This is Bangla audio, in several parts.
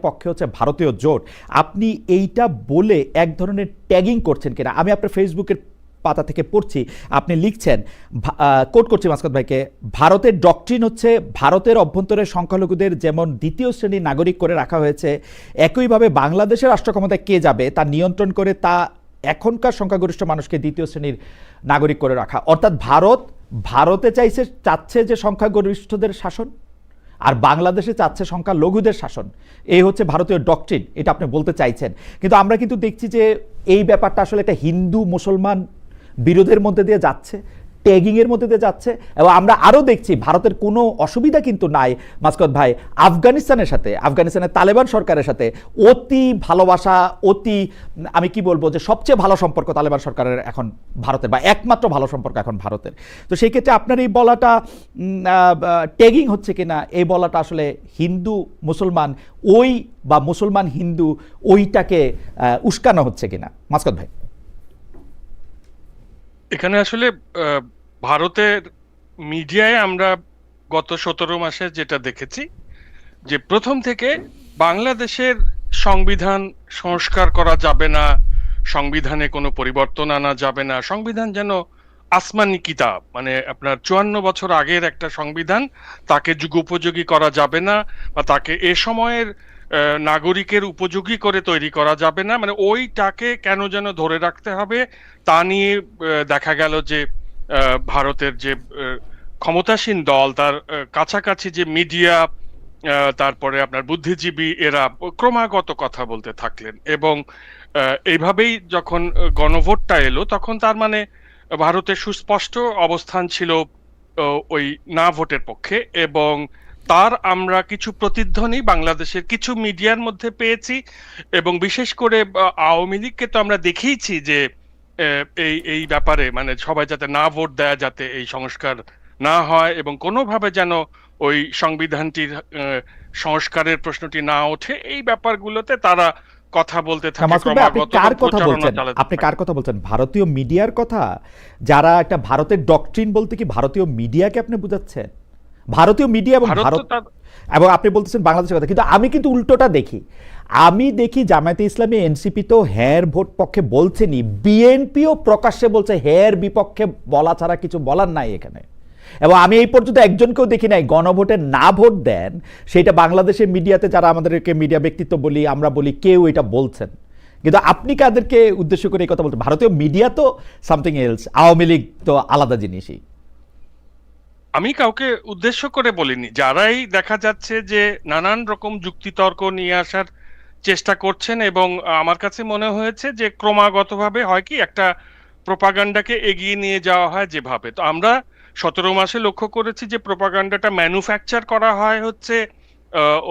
পক্ষে হচ্ছে ভারতীয় জোট, আপনি এইটা বলে এক ধরনের ট্যাগিং করছেন কিনা? আমি আপনার ফেসবুকের পাতা থেকে পড়ছি, আপনি লিখছেন, কোট করছি মাসকাত ভাইকে, ভারতের ডক্ট্রিন হচ্ছে ভারতের অভ্যন্তরে সংখ্যালঘুদের যেমন দ্বিতীয় শ্রেণীর নাগরিক করে রাখা হয়েছে, একইভাবে বাংলাদেশের রাষ্ট্র ক্ষমতায় কে যাবে তা নিয়ন্ত্রণ করে তা এখনকার সংখ্যাগরিষ্ঠ মানুষকে দ্বিতীয় শ্রেণীর নাগরিক করে রাখা। অর্থাৎ ভারতে চাচ্ছে যে সংখ্যাগরিষ্ঠদের শাসন, আর বাংলাদেশে চাচ্ছে সংখ্যালঘুদের শাসন। এই হচ্ছে ভারতীয় ডক্ট্রিন, এটা আপনি বলতে চাইছেন। কিন্তু আমরা কিন্তু দেখছি যে এই ব্যাপারটা আসলে একটা হিন্দু মুসলমান বিরোধের মধ্যে দিয়ে যাচ্ছে, ট্যাগিংয়ের মধ্যে দিয়ে যাচ্ছে। এবং আমরা আরও দেখছি ভারতের কোনো অসুবিধা কিন্তু নাই মাসকাত ভাই, আফগানিস্তানের তালেবান সরকারের সাথে অতি ভালোবাসা, আমি কি বলবো যে সবচেয়ে ভালো সম্পর্ক তালেবান সরকারের এখন ভারতের, বা একমাত্র ভালো সম্পর্ক এখন ভারতের। তো সেই ক্ষেত্রে আপনার এই বলাটা ট্যাগিং হচ্ছে কিনা, এই বলাটা আসলে হিন্দু মুসলমান বা মুসলমান হিন্দু ওইটাকে উস্কানো হচ্ছে কিনা মাসকাত ভাই? এখানে আসলে ভারতের মিডিয়ায় আমরা গত 17 মাসে যেটা দেখেছি, যে প্রথম থেকে বাংলাদেশের সংবিধান সংস্কার করা যাবে না, সংবিধানে কোনো পরিবর্তন আনা যাবে না, সংবিধান যেন আসমানি কিতাব, মানে আপনার 54 বছর আগের একটা সংবিধান, তাকে যুগোপযোগী করা যাবে না, বা তাকে এ সময়ের নাগরিকের উপযোগী করে তৈরি করা যাবে না, মানে ওইটাকে কেন যেন ধরে রাখতে হবে। তা নিয়ে দেখা গেল যে ভারতের যে ক্ষমতাসীন দল, তার কাছাকাছি যে মিডিয়া, তারপরে আপনার বুদ্ধিজীবী, এরা ক্রমাগত কথা বলতে থাকলেন। এবং এইভাবেই যখন গণভোটটা এলো, তখন তার মানে ভারতের সুস্পষ্ট অবস্থান ছিল ওই না ভোটের পক্ষে। এবং তার আমরা কিছু প্রতিধ্বনি বাংলাদেশের কিছু মিডিয়ার মধ্যে পেয়েছি, এবং বিশেষ করে আওয়ামী লীগকে তো আমরা দেখেইছি যে এই ব্যাপারে, মানে সবাই যাতে না ভোট দেয়, যাতে এই সংস্কার না হয়, এবং কোনোভাবে যেন ওই সংবিধানটির সংস্কারের প্রশ্নটি না ওঠে, এই ব্যাপারগুলোতে তারা কথা বলতে থাকে ক্রমাগত। আপনি কার কথা বলছেন? ভারতীয় মিডিয়ার কথা? যারা একটা ভারতের ডক্ট্রিন বলতে কি ভারতীয় মিডিয়াকে আপনি বুঝাচ্ছেন? ভারতীয় মিডিয়া এবং এবং আপনি বলতেছেন বাংলাদেশের কথা, কিন্তু আমি কিন্তু উল্টোটা দেখি। আমি দেখি জামায়াতে ইসলামী, এনসিপি তো হ্যার ভোট পক্ষে বলছেনি, বিএনপিও প্রকাশ্যে বলছে হ্যার বিপক্ষে বলা ছাড়া কিছু বলার নাই এখানে। এবং আমি এই পর্যন্ত একজনকেও দেখি নাই গণভোটে না ভোট দেন, সেটা বাংলাদেশের মিডিয়াতে যারা আমাদেরকে মিডিয়া ব্যক্তিত্ব বলি, আমরা বলি, কেউ এটা বলছেন। কিন্তু আপনি কাদেরকে উদ্দেশ্য করে এই কথা বলছেন? ভারতীয় মিডিয়া তো সামথিং এলস, আওয়ামী লীগ তো আলাদা জিনিসই। আমি কাউকে উদ্দেশ্য করে বলিনি। যারাই দেখা যাচ্ছে যে নানান রকম যুক্তিতর্ক নিয়ে আসার চেষ্টা করছেন, এবং আমার কাছে মনে হয়েছে যে ক্রমাগতভাবে হয় কি, একটা প্রোপাগান্ডাকে এগিয়ে নিয়ে যাওয়া হয় যেভাবে, তো আমরা 17 মাসে লক্ষ্য করেছি যে প্রোপাগান্ডাটা ম্যানুফ্যাকচার করা হয় হচ্ছে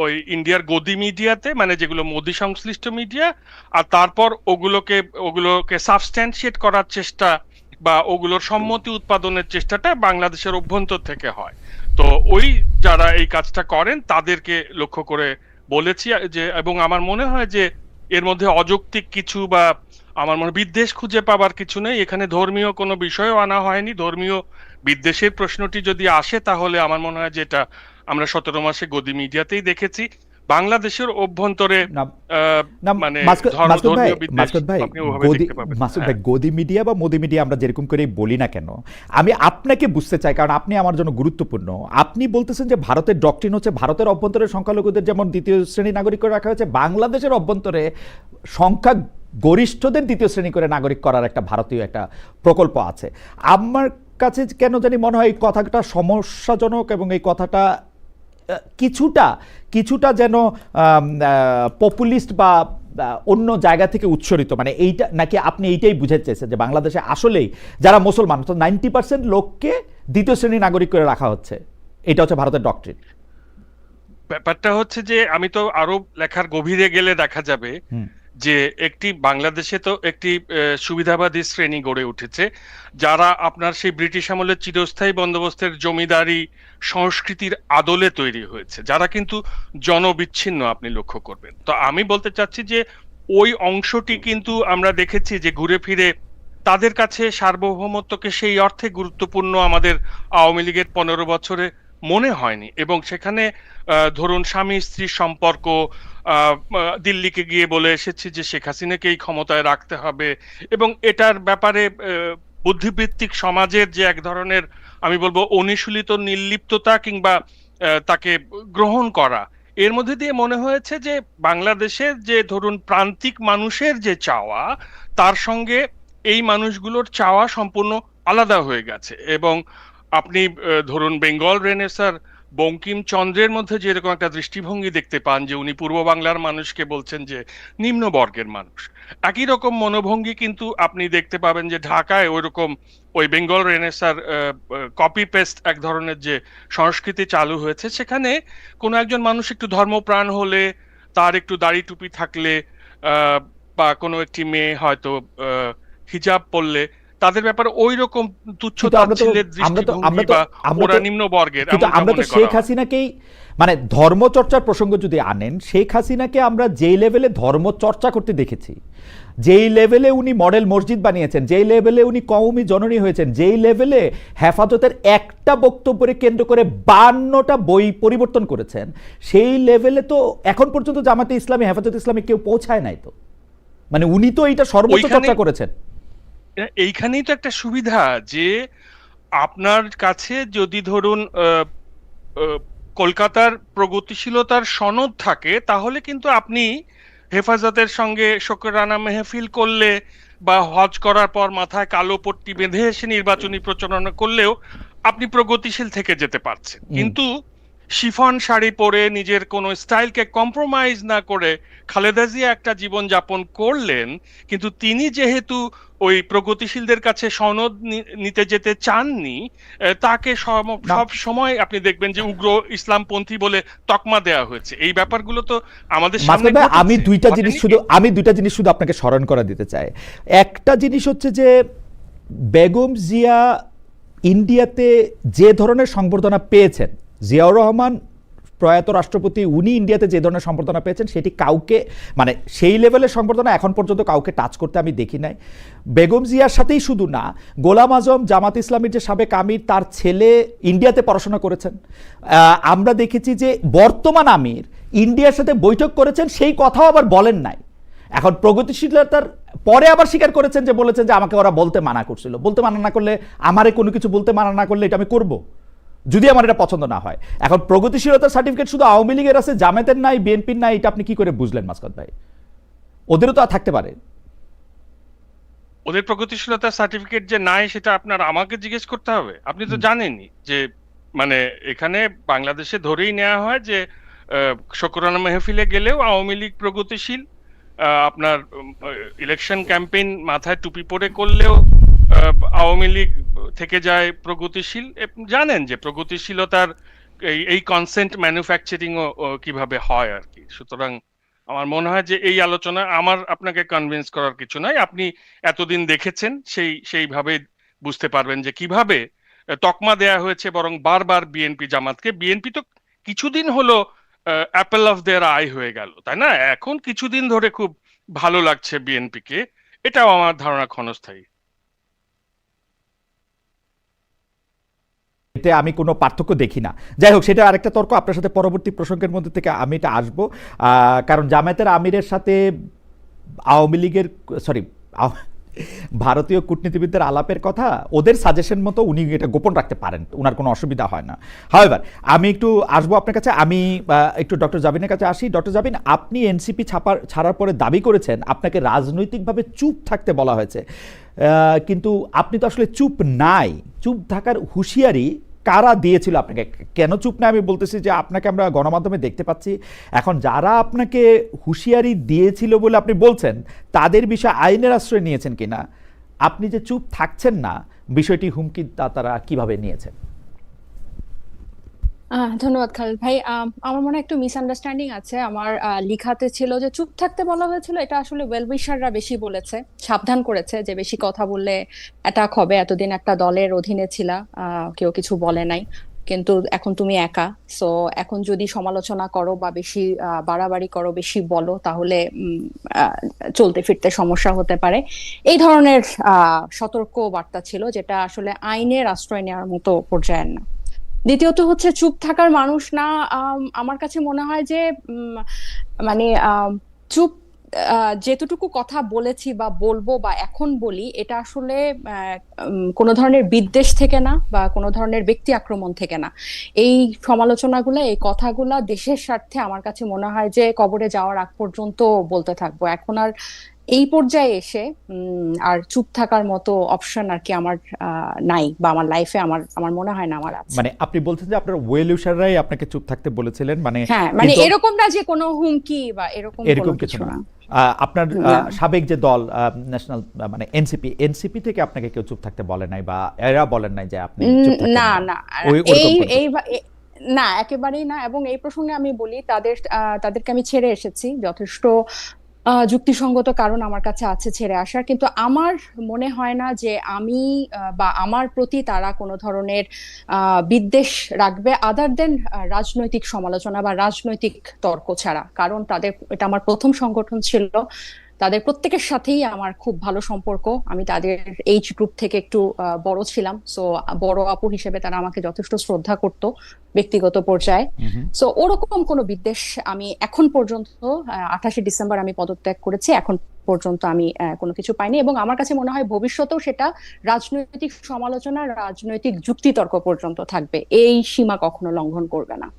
ওই ইন্ডিয়ার গদি মিডিয়াতে, মানে যেগুলো মোদি সংশ্লিষ্ট মিডিয়া, আর তারপর ওগুলোকে সাবস্ট্যান্সিয়েট করার চেষ্টা বা ওগুলোর সম্মতি উৎপাদনের চেষ্টাটা বাংলাদেশের অভ্যন্তর থেকে হয়। তো ওই যারা এই কাজটা করেন তাদেরকে লক্ষ্য করে বলেছি যে, এবং আমার মনে হয় যে এর মধ্যে অযৌক্তিক কিছু বা আমার মনে বিদ্বেষ খুঁজে পাবার কিছু নেই। এখানে ধর্মীয় কোনো বিষয়ও আনা হয়নি। ধর্মীয় বিদ্বেষের প্রশ্নটি যদি আসে, তাহলে আমার মনে হয় যে এটা আমরা 17 মাসে গদি মিডিয়াতেই দেখেছি। বাংলাদেশের অভ্যন্তরে মানে গদি মিডিয়া বা মোদি মিডিয়া আমরা যেরকম করে বলি না কেন, আমি আপনাকে বুঝতে চাই, কারণ আপনি আমার জন্য গুরুত্বপূর্ণ। আপনি বলতেছেন যে ভারতের ডক্ট্রিন হচ্ছে ভারতের অভ্যন্তরে সংখ্যালঘুদের যেমন দ্বিতীয় শ্রেণী নাগরিক করে রাখা হয়েছে, বাংলাদেশের অভ্যন্তরে সংখ্যা গরিষ্ঠদের দ্বিতীয় শ্রেণী করে নাগরিক করার একটা ভারতীয় একটা প্রকল্প আছে। আমার কাছে কেন জানি মনে হয় এই কথাটা সমস্যাজনক, এবং এই কথাটা কিছুটা যেন পপুলিস্ট বা অন্য জায়গা থেকে উৎসরিত। মানে এইটা নাকি আপনি এইটাই বুঝাতে চাইছেন যে বাংলাদেশে আসলেই যারা মুসলমান, তো 90% লোককে দ্বিতীয় শ্রেণী নাগরিক করে রাখা হচ্ছে, এটা হচ্ছে ভারতের ডক্ট্রিন? ব্যাপারটা হচ্ছে যে আমি তো আরো লেখার গভীরে গেলে দেখা যাবে যে বাংলাদেশে তো একটি সুবিধাবাদী শ্রেণী গড়ে উঠেছে, যারা আপনার সেই ব্রিটিশ আমলের চিরস্থায়ী বন্দোবস্তের জমিদারি সংস্কৃতির আদলে তৈরি হয়েছে, যারা কিন্তু জনবিচ্ছিন্ন, আপনি লক্ষ্য করবেন। তো আমি বলতে চাচ্ছি যে ওই অংশটি কিন্তু আমরা দেখেছি যে ঘুরে ফিরে তাদের কাছে সার্বভৌমত্বকে সেই অর্থে গুরুত্বপূর্ণ আমাদের আওয়ামী লীগের 15 বছরে মনে হয়নি। এবং সেখানে ধরুন স্বামী স্ত্রীর সম্পর্ক, দিল্লিকে গিয়ে বলে এসেছি যে শেখ হাসিনাকেই ক্ষমতায় রাখতে হবে, এবং এটার ব্যাপারে বুদ্ধিবৃত্তিক সমাজের যে এক ধরনের, আমি বলবো, অনুশীলিত নির্লিপ্ততা কিংবা তাকে গ্রহণ করা, এর মধ্যে দিয়ে মনে হয়েছে যে বাংলাদেশের যে ধরুন প্রান্তিক মানুষের যে চাওয়া, তার সঙ্গে এই মানুষগুলোর চাওয়া সম্পূর্ণ আলাদা হয়ে গেছে। এবং আপনি ধরুন বেঙ্গল রেনেসার বঙ্কিমচন্দ্রের মধ্যে যেরকম একটা দৃষ্টিভঙ্গি দেখতে পান, যে উনি পূর্ব বাংলার মানুষকে বলছেন যে নিম্ন বর্গের মানুষ, একই রকম মনোভঙ্গি কিন্তু আপনি দেখতে পাবেন যে ঢাকায় ওইরকম ওই বেঙ্গল রেনেসার কপি পেস্ট এক ধরনের যে সংস্কৃতি চালু হয়েছে, সেখানে কোনো একজন মানুষ একটু ধর্মপ্রাণ হলে, তার একটু দাড়ি টুপি থাকলে, বা কোনো একটি মেয়ে হয়তো হিজাব পরলে, তাদের ব্যাপারে ওই রকম তুচ্ছ কিন্তু তাচ্ছিল্যের দৃষ্টিভঙ্গি বা ওরা নিম্ন বর্গের কিন্তু এমনটা আমরা তো মনে করা শেখ হয়। হাসিনাকেই, মানে ধর্মচর্চার প্রসঙ্গ যদি আনেন, শেখ হাসিনাকে আমরা যেই লেভেলে ধর্মচর্চা করতে দেখেছি, যেই লেভেলে উনি মডেল মসজিদ বানিয়েছেন, যেই লেভেলে উনি কওমি জননী হয়েছেন, যেই লেভেলে হেফাজতের একটা বক্তব্যকে কেন্দ্র করে 52টা বই পরিবর্তন করেছেন, সেই লেভেলে তো এখন পর্যন্ত জামাতে ইসলামী, হেফাজত ইসলামী কেউ পৌঁছায় নাই তো। মানে উনি তো এইটা সর্বোচ্চ ওইখানে চর্চা করেছেন। এইখানেই তো একটা সুবিধা, যে আপনার কাছে যদি ধরুন আহ, কলকাতার প্রগতিশীলতার সনদ থাকে, তাহলে কিন্তু আপনি হেফাজতের সঙ্গে শোকরানা মেহফিল করলে, বা হজ করার পর মাথায় কালো পট্টি বেঁধে এসে নির্বাচনী প্রচারণা করলেও আপনি প্রগতিশীল থেকে যেতে পারছেন। হুম। কিন্তু শিফন শাড়ি পরে নিজের কোনো স্টাইলকে কম্প্রোমাইজ না করে খালেদা জিয়া একটা জীবন যাপন করলেন, কিন্তু তিনি যেহেতু ওই প্রগতিশীলদের কাছে সনদ নিতে যেতে চাননি, তাকে না, সব সময় আপনি দেখবেন যে উগ্র ইসলামপন্থী বলে তকমা দেওয়া হয়েছে। এই ব্যাপারগুলো তো আমাদের সামনে মাসুদ ভাই, আমি ঘটেছে, দুইটা জিনিস ঘটেনি শুধু কি? আমি দুইটা জিনিস শুধু আপনাকে স্মরণ করা দিতে চাই। একটা জিনিস হচ্ছে যে বেগম জিয়া ইন্ডিয়াতে যে ধরনের সংবর্ধনা পেয়েছেন, জিয়াউর রহমান প্রয়াত রাষ্ট্রপতি উনি ইন্ডিয়াতে যে ধরনের সংবর্ধনা পেয়েছেন, সেটি কাউকে, মানে সেই লেভেলের সংবর্ধনা এখন পর্যন্ত কাউকে টাচ করতে আমি দেখি নাই। বেগম জিয়ার সাথেই শুধু না, গোলাম আজম জামাত ইসলামীর যে সাবেক আমির, তার ছেলে ইন্ডিয়াতে পড়াশোনা করেছেন। আমরা দেখেছি যে বর্তমান আমির ইন্ডিয়ার সাথে বৈঠক করেছেন, সেই কথাও আবার বলেন নাই। এখন প্রগতিশীলতার পরে আবার স্বীকার করেছেন, যে বলেছেন যে আমাকে ওরা বলতে মানা করছিল। বলতে মানা না করলে, আমারে কোনো কিছু বলতে মানা না করলে এটা আমি করব, যদি আমার এটা পছন্দ না হয়। এখন প্রগতিশীলতার সার্টিফিকেট শুধু আওয়ামী লীগের আছে, জামাতের নাই, বিএনপির নাই, এটা আপনি কি করে বুঝলেন মাসকাত ভাই? ওদেরও তো থাকতে পারে। ওদের প্রগতিশীলতার সার্টিফিকেট যে নাই, সেটা আপনার আমাকে জিজ্ঞেস করতে হবে? আপনি তো জানেনই যে, মানে এখানে বাংলাদেশে ধরেই নেওয়া হয় যে শোকরানা মেহফিলে গেলেও আওয়ামী লীগ প্রগতিশীল, আপনার ইলেকশন ক্যাম্পেইন মাথায় টুপি পরে করলেও আওয়ামী লীগ থেকে যায় প্রগতিশীল। জানেন যে প্রগতিশীলতার এই কনসেন্ট ম্যানুফ্যাকচারিং ও কিভাবে হয় আর কি। সুতরাং আমার মনে হয় যে এই আলোচনা আমার আপনাকে কনভিন্স করার কিছু নাই। আপনি এতদিন দেখেছেন, সেইভাবে বুঝতে পারবেন যে কিভাবে তকমা দেয়া হয়েছে, বরং বারবার বিএনপি জামাতকে। বিএনপি তো কিছুদিন হলো অ্যাপেল অফ দেয়ার আই হয়ে গেল, তাই না? এখন কিছুদিন ধরে খুব ভালো লাগছে বিএনপিকে, এটাও আমার ধারণা ক্ষণস্থায়ী। এতে আমি কোনো পার্থক্য দেখি না। যাই হোক, সেটা আরেকটা তর্ক, আপনার সাথে পরবর্তী প্রসঙ্গের মধ্যে থেকে আমি এটা আসবো। কারণ জামায়াতের আমিরের সাথে আওয়ামী লীগের, সরি, ভারতীয় কূটনীতিবিদদের আলাপের কথা, ওদের সাজেশন মতো উনি এটা গোপন রাখতে পারেন, ওনার কোনো অসুবিধা হয় না। হাওয়েভার, আমি একটু আসবো আপনার কাছে। আমি একটু ডক্টর জাবিনের কাছে আসি। ডক্টর জাবিন, আপনি এনসিপি ছাড়ার পরে দাবি করেছেন আপনাকে রাজনৈতিকভাবে চুপ থাকতে বলা হয়েছে, কিন্তু আপনি তো আসলে চুপ নাই। চুপ থাকার হুঁশিয়ারি কারা দিয়েছিল আপনাকে? কেন চুপ না আমি বলতেছি যে আপনাকে আমরা গণমাধ্যমে দেখতে পাচ্ছি। এখন যারা আপনাকে হুঁশিয়ারি দিয়েছিল বলে আপনি বলছেন, তাদের বিষয়ে আইনের আশ্রয় নিয়েছেন কিনা? আপনি যে চুপ থাকছেন না, বিষয়টি হুমকি তারা কিভাবে নিয়েছেন? ধন্যবাদ খালিদ ভাই। আমার মনে হয় একটু মিসআন্ডারস্ট্যান্ডিং আছে। আমার লিখাতে ছিল যে চুপ থাকতে বলা হয়েছিল, এটা আসলে ওয়েলউইশাররা বেশি বলেছে, সাবধান করেছে যে বেশি কথা বললে অ্যাটাক হবে। এতদিন একটা দলের অধীনে ছিলা, কেউ কিছু বলে নাই, কিন্তু এখন তুমি একা। সো এখন যদি সমালোচনা করো বা বেশি বাড়াবাড়ি করো, বেশি বলো, তাহলে আহ, চলতে ফিরতে সমস্যা হতে পারে। এই ধরনের সতর্ক বার্তা ছিল, যেটা আসলে আইনের আশ্রয় নেওয়ার মতো পর্যায়ের না। দ্বিতীয়ত হচ্ছে চুপ থাকার মানুষ না। আমার কাছে মনে হয় যে মানে চুপ, যেতটুকু কথা বলেছি বা বলবো বা এখন বলি, এটা আসলে কোনো ধরনের বিদ্বেষ থেকে না বা কোনো ধরনের ব্যক্তি আক্রমণ থেকে না। এই সমালোচনাগুলো, এই কথাগুলা দেশের স্বার্থে আমার কাছে মনে হয় যে কবরে যাওয়ার আগ পর্যন্ত বলতে থাকবো। এখন আর এই পর্যায়ে এসে আর চুপ থাকার মতো অপশন আর কি আমার নাই, বা আমার লাইফে আমার আমার মনে হয় না আমার আছে। মানে আপনি বলছেন যে আপনার ওয়েল উইশাররাই আপনাকে চুপ থাকতে বলেছিলেন, মানে হ্যাঁ, মানে কিন্তু এরকম না যে কোনো হুমকি বা এরকম এরকম কোনো কিছু কিছু না। না। আপনার না, সাবেক যে দল ন্যাশনাল, মানে এনসিপি থেকে আপনাকে কেউ চুপ থাকতে বলে নাই, বা এরা বলেন নাই যে আপনি চুপ থাকতে না, বলেন? না, এই ওরকম কোনো এই কিছু? না, একেবারেই না। এবং এই প্রসঙ্গে আমি বলি, তাদেরকে আমি ছেড়ে এসেছি যথেষ্ট যুক্তিসঙ্গত কারণ আমার কাছে আছে ছেড়ে আসার। কিন্তু আমার মনে হয় না যে আমি বা আমার প্রতি তারা কোনো ধরনের বিদ্বেষ রাখবে, আদার দেন রাজনৈতিক সমালোচনা বা রাজনৈতিক তর্ক ছাড়া। কারণ এটা আমার প্রথম সংগঠন ছিল, তাদের প্রত্যেকের সাথেই আমার খুব ভালো সম্পর্ক। আমি তাদের এইজ গ্রুপ থেকে একটু বড় ছিলাম, সো বড় আপু হিসেবে তারা আমাকে যথেষ্ট শ্রদ্ধা করত ব্যক্তিগত পর্যায়ে। হুম। সো ওরকম কোনো বিদ্বেষ আমি এখন পর্যন্ত, 28শে ডিসেম্বর আমি পদত্যাগ করেছি, এখন পর্যন্ত আমি কোনো কিছু পাইনি। এবং আমার কাছে মনে হয় ভবিষ্যতেও সেটা রাজনৈতিক সমালোচনা, রাজনৈতিক যুক্তিতর্ক পর্যন্ত থাকবে, এই সীমা কখনো লঙ্ঘন করবে না।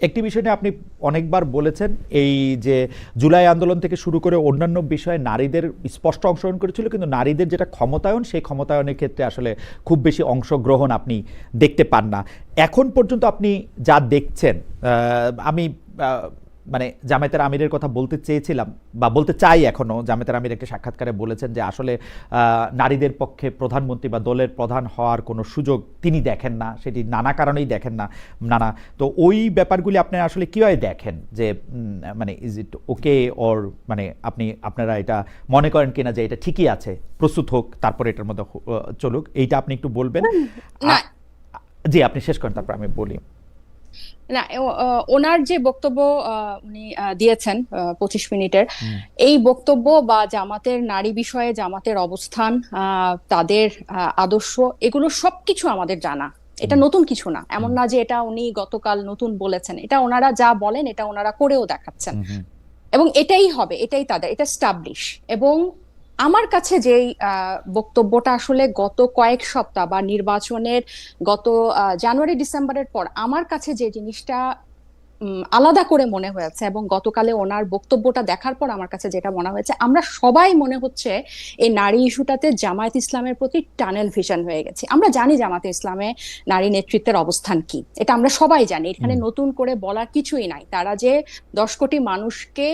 একটি বিষয় নিয়ে আপনি অনেকবার বলেছেন, এই যে জুলাই আন্দোলন থেকে শুরু করে অন্যান্য বিষয়ে নারীদের স্পষ্ট অংশগ্রহণ করেছিল, কিন্তু নারীদের যেটা ক্ষমতায়ন, সেই ক্ষমতায়নের ক্ষেত্রে আসলে খুব বেশি অংশগ্রহণ আপনি দেখতে পান না। এখন পর্যন্ত আপনি যা দেখছেন, আমি মানে জামায়াতের আমিরের কথা বলতে চেয়েছিলাম বা বলতে চাই এখনো। জামায়াতের আমির একটা সাক্ষাৎকারে বলেছেন যে আসলে নারীদের পক্ষে প্রধানমন্ত্রী বা দলের প্রধান হওয়ার কোনো সুযোগ তিনি দেখেন না, সেটি নানা কারণেই দেখেন না। তো ওই ব্যাপারগুলি আপনি আসলে কীভাবে দেখেন, যে মানে ইজ ইট ওকে, ওর মানে আপনারা এটা মনে করেন কিনা যে এটা ঠিকই আছে, প্রস্তুত হোক, তারপরে এটার মধ্যে চলুক, এইটা আপনি একটু বলবেন? না, জি, আপনি শেষ করেন, তারপর আমি বলি। না, ওনার যে বক্তব্য উনি দিয়েছেন 25 মিনিটের, এই বক্তব্য বা জামাতের নারী বিষয়ে জামাতের অবস্থান, তাদের আদর্শ, এগুলো সবকিছু আমাদের জানা। এটা নতুন কিছু না, এমন না যে এটা উনি গতকাল নতুন বলেছেন। এটা ওনারা যা বলেন এটা ওনারা করেও দেখাচ্ছেন, এবং এটাই হবে, এটাই তাদের, এটা স্টাবলিশ। এবং আমার কাছে যেই বক্তব্যটা আসলে গত কয়েক সপ্তাহ বা নির্বাচনের গত জানুয়ারি ডিসেম্বরের পর আমার কাছে যে জিনিসটা আলাদা করে মনে হয়েছে, এবং গতকালে ওনার বক্তব্যটা দেখার পর আমার কাছে যেটা মনে হয়েছে, আমরা সবাই মনে হচ্ছে এই নারী ইস্যুটাতে জামায়াত ইসলামের প্রতি টানেল ভিশন হয়ে গেছে। আমরা জানি জামায়াত ইসলামে নারী নেতৃত্বের অবস্থান কি, এটা আমরা সবাই জানি, এখানে নতুন করে বলার কিছুই নাই। তারা যে 10 কোটি মানুষকে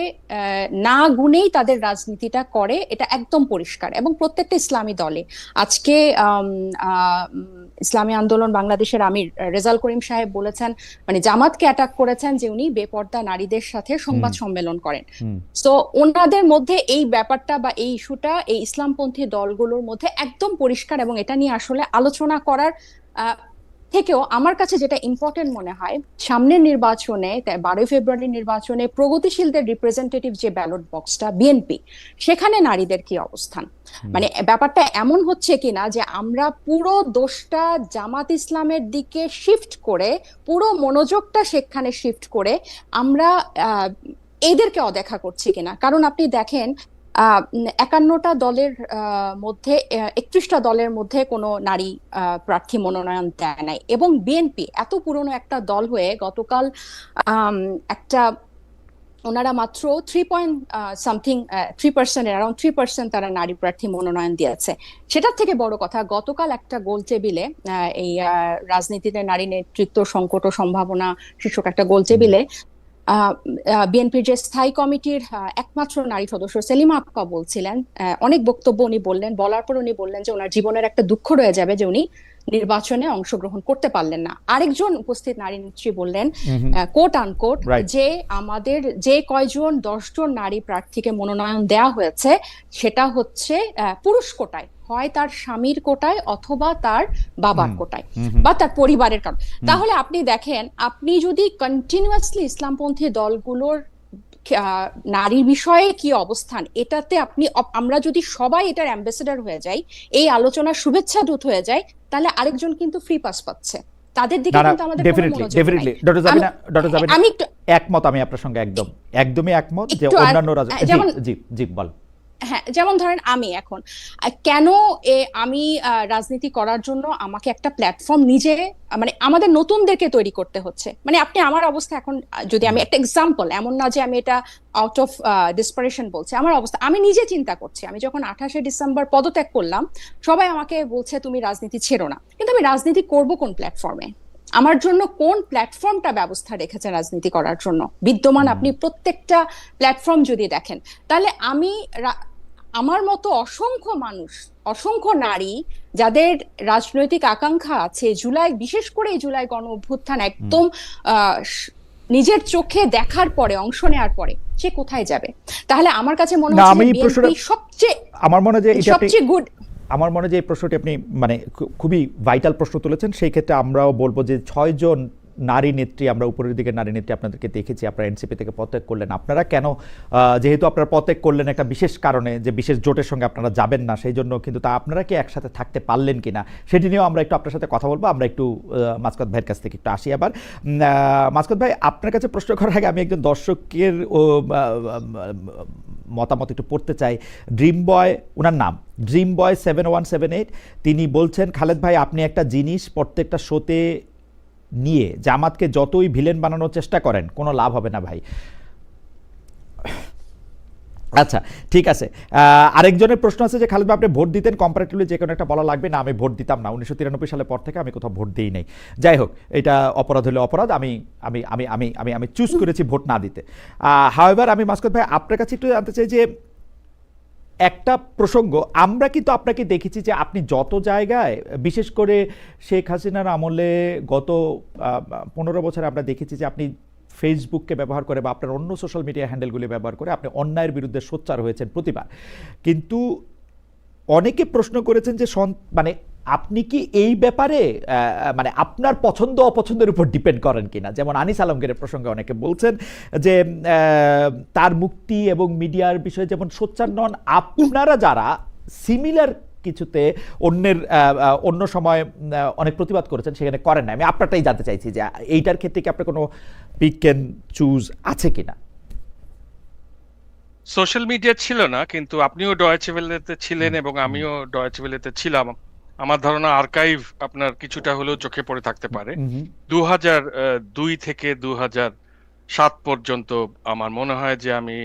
না গুনেই তাদের রাজনীতিটা করে, এটা একদম পরিষ্কার। এবং প্রত্যেকটা ইসলামী দলে আজকে ইসলামী আন্দোলন বাংলাদেশের আমির রেজাল করিম সাহেব বলেছেন, মানে জামাতকে অ্যাটাক করেছেন যে উনি বেপর্দা নারীদের সাথে সংবাদ সম্মেলন করেন। তো ওনাদের মধ্যে এই ব্যাপারটা বা এই ইস্যুটা এই ইসলামপন্থী দলগুলোর মধ্যে একদম পরিষ্কার। এবং এটা নিয়ে আসলে আলোচনা করার থেকেও আমার কাছে যেটা ইম্পর্টেন্ট মনে হয়, সামনের নির্বাচনে 12 ফেব্রুয়ারি নির্বাচনে প্রগতিশীলদের রিপ্রেজেন্টেটিভ যে ব্যালট বক্সটা বিএনপি, সেখানে নারীদের কি অবস্থান। মানে ব্যাপারটা এমন হচ্ছে কিনা যে আমরা পুরো দোষটা জামাত ইসলামের দিকে শিফট করে, পুরো মনোযোগটা সেখানে শিফট করে আমরা এদেরকে অদেখা করছি কিনা। কারণ আপনি দেখেন 51টা দলের মধ্যে 31টা দলের মধ্যে কোনো নারী প্রার্থী মনোনয়ন দেয় নাই। এবং বিএনপি এত পুরনো একটা দল হয়ে গতকাল একটা, ওনারা মাত্র 3% অ্যারাউন্ড 3% তারা নারী প্রার্থী মনোনয়ন দিয়েছে। সেটার থেকে বড় কথা, গতকাল একটা গোল টেবিলে, এই রাজনীতিতে নারী নেতৃত্ব সংকট ও সম্ভাবনা শীর্ষক একটা গোল টেবিলে বিএনপির যে স্থায়ী কমিটির একমাত্র নারী সদস্য সেলিমা আপা বলছিলেন, অনেক বক্তব্য উনি বললেন, বলার পর উনি বললেন যে ওনার জীবনের একটা দুঃখ রয়ে যাবে যে উনি নির্বাচনে অংশগ্রহণ করতে পারলেন না। আরেকজন উপস্থিত নারী নেত্রী বললেন, কোট আনকোট, যে আমাদের যে কয়জন 10 জন নারী প্রার্থীকে মনোনয়ন দেওয়া হয়েছে সেটা হচ্ছে পুরুষ কোটায়, হয় তার স্বামীর কোটায় অথবা তার বাবার কোটায় বা তার পরিবারের কারণ। তাহলে আপনি দেখেন, আপনি যদি কন্টিনিউয়াসলি ইসলামপন্থী দলগুলোর নারীর বিষয়ে কি অবস্থান, এটাতে আমরা যদি সবাই এটার অ্যাম্বাসেডর হয়ে যাই, এই আলোচনার শুভেচ্ছা দূত হয়ে যায়, তাহলে আরেকজন কিন্তু ফ্রি পাস পাচ্ছে। তাদের দিকে না না, কিন্তু আমাদের কোনো ডেফিনেটলি মনোযোগ নাই। ডেফিনেটলি ডক্টর জাবিনা, ডক্টর জাবিনা আমি একটু একমত আমি আপনার সঙ্গে একদমই একমত যে একটু অন্যান্য জি যেমন জি জি বল। হ্যাঁ, যেমন ধরেন আমি এখন কেন আমি রাজনীতি করার জন্য আমাকে একটা প্ল্যাটফর্ম নিজে মানে আমাদের নতুনদেরকে তৈরি করতে হচ্ছে। মানে আপনি আমার অবস্থা এখন যদি আমি একটা এক্সাম্পল, এমন না যে আমি এটা আউট অফ ডিসপারেশন বলছি, আমার অবস্থা আমি নিজে চিন্তা করছি। আমি যখন 28শে ডিসেম্বর পদত্যাগ করলাম, সবাই আমাকে বলছে তুমি রাজনীতি ছেড়ো না, কিন্তু আমি রাজনীতি করব কোন প্ল্যাটফর্মে? আমার জন্য কোন প্ল্যাটফর্মটা ব্যবস্থা রেখেছে রাজনীতি করার জন্য? বিদ্যমান আপনি প্রত্যেকটা প্ল্যাটফর্ম যদি দেখেন, তাহলে আমি আমার মতো অসংখ্য মানুষ, অসংখ্য নারী যাদের রাজনৈতিক আকাঙ্ক্ষা আছে, জুলাই, বিশেষ করে এই জুলাই গণ অভ্যুত্থান একদম নিজের চোখে দেখার পরে, অংশ নেওয়ার পরে সে কোথায় যাবে? তাহলে আমার কাছে মনে হচ্ছে যে বিএনপি সবচেয়ে, আমার মনে হয় যে এটা সবচেয়ে গুড। আমার মনে হয় যে এই প্রশ্নটি আপনি মানে খুবই ভাইটাল প্রশ্ন তুলেছেন। সেই ক্ষেত্রে আমরাও বলবো যে 6 জন নারী নেত্রী, আমরা উপরের দিকে নারী নেত্রী আপনাদেরকে দেখেছি, আপনারা এনসিপি থেকে পদত্যাগ করলেন। আপনারা কেন, যেহেতু আপনারা পদত্যাগ করলেন একটা বিশেষ কারণে, যে বিশেষ জোটের সঙ্গে আপনারা যাবেন না, সেই জন্য কিন্তু তা আপনারা কি একসাথে থাকতে পারলেন কিনা সেটি নিয়েও আমরা একটু আপনার সাথে কথা বলবো। আমরা একটু মাসকাত ভাইয়ের কাছ থেকে একটু আসি আবার। মাসকাত ভাই, আপনার কাছে প্রশ্ন করার আগে আমি একজন দর্শকের মতামত একটু পড়তে চাই। ড্রিম বয়, ওনার নাম ড্রিম বয় 7178, তিনি বলছেন, খালেদ ভাই আপনি একটা জিনিস প্রত্যেকটা শোতে নিয়ে জামাতকে যতই ভিলেন বানানোর চেষ্টা করেন কোনো লাভ হবে না ভাই। আচ্ছা ঠিক আছে। আরেকজনের প্রশ্ন আছে যে খালেদ ভাই আপনি ভোট দিতেন, কম্পারেটিভলি যে কোনো একটা বলা লাগবে না। আমি ভোট দিতাম না, 1993 সালের পর থেকে আমি কোথাও ভোট দিই নাই। যাই হোক, এটা অপরাধ হলে অপরাধ, আমি আমি আমি আমি আমি আমি চুজ করেছি ভোট না দিতে। হাওয়েভার আমি মাসকাত ভাই আপনার কাছে একটু জানতে চাই যে একটা প্রসঙ্গ, আমরা কিন্তু আপনাকে দেখেছি যে আপনি যত জায়গায়, বিশেষ করে শেখ হাসিনার আমলে গত 15 বছরে আমরা দেখেছি যে আপনি ফেসবুককে ব্যবহার করে বা আপনার অন্য সোশ্যাল মিডিয়া হ্যান্ডেলগুলি ব্যবহার করে আপনি অন্যায়ের বিরুদ্ধে সোচ্চার হয়েছেন প্রতিবার। কিন্তু অনেকে প্রশ্ন করেছেন যে মানে আপনি কি এই ব্যাপারে মানে আপনার পছন্দ অপছন্দের উপর ডিপেন্ড করেন কিনা? যেমন আনিস আলমগীরের প্রসঙ্গে অনেকে বলছেন যে তার মুক্তি এবং মিডিয়ার বিষয়ে যেমন সোচ্চার নন, আপনারা যারা সিমিলার কিছুতে অন্য সময় অনেক প্রতিবাদ করেছেন সেখানে করেন না। আমি আপনারটাই জানতে চাইছি যে এইটার ক্ষেত্রে কি আপনার কোনো পিক ক্যান চুজ আছে কিনা? সোশ্যাল মিডিয়া ছিল না, কিন্তু আপনিও ডয়েচে ভেলেতে ছিলেন এবং আমিও ডয়েচে ভেলেতে ছিলাম। আমার ধারণা আর্কাইভ আপনার কিছুটা হলেও চোখে পড়ে থাকতে পারে। 2002 থেকে 2007 পর্যন্ত আমার মনে হয় যে আমি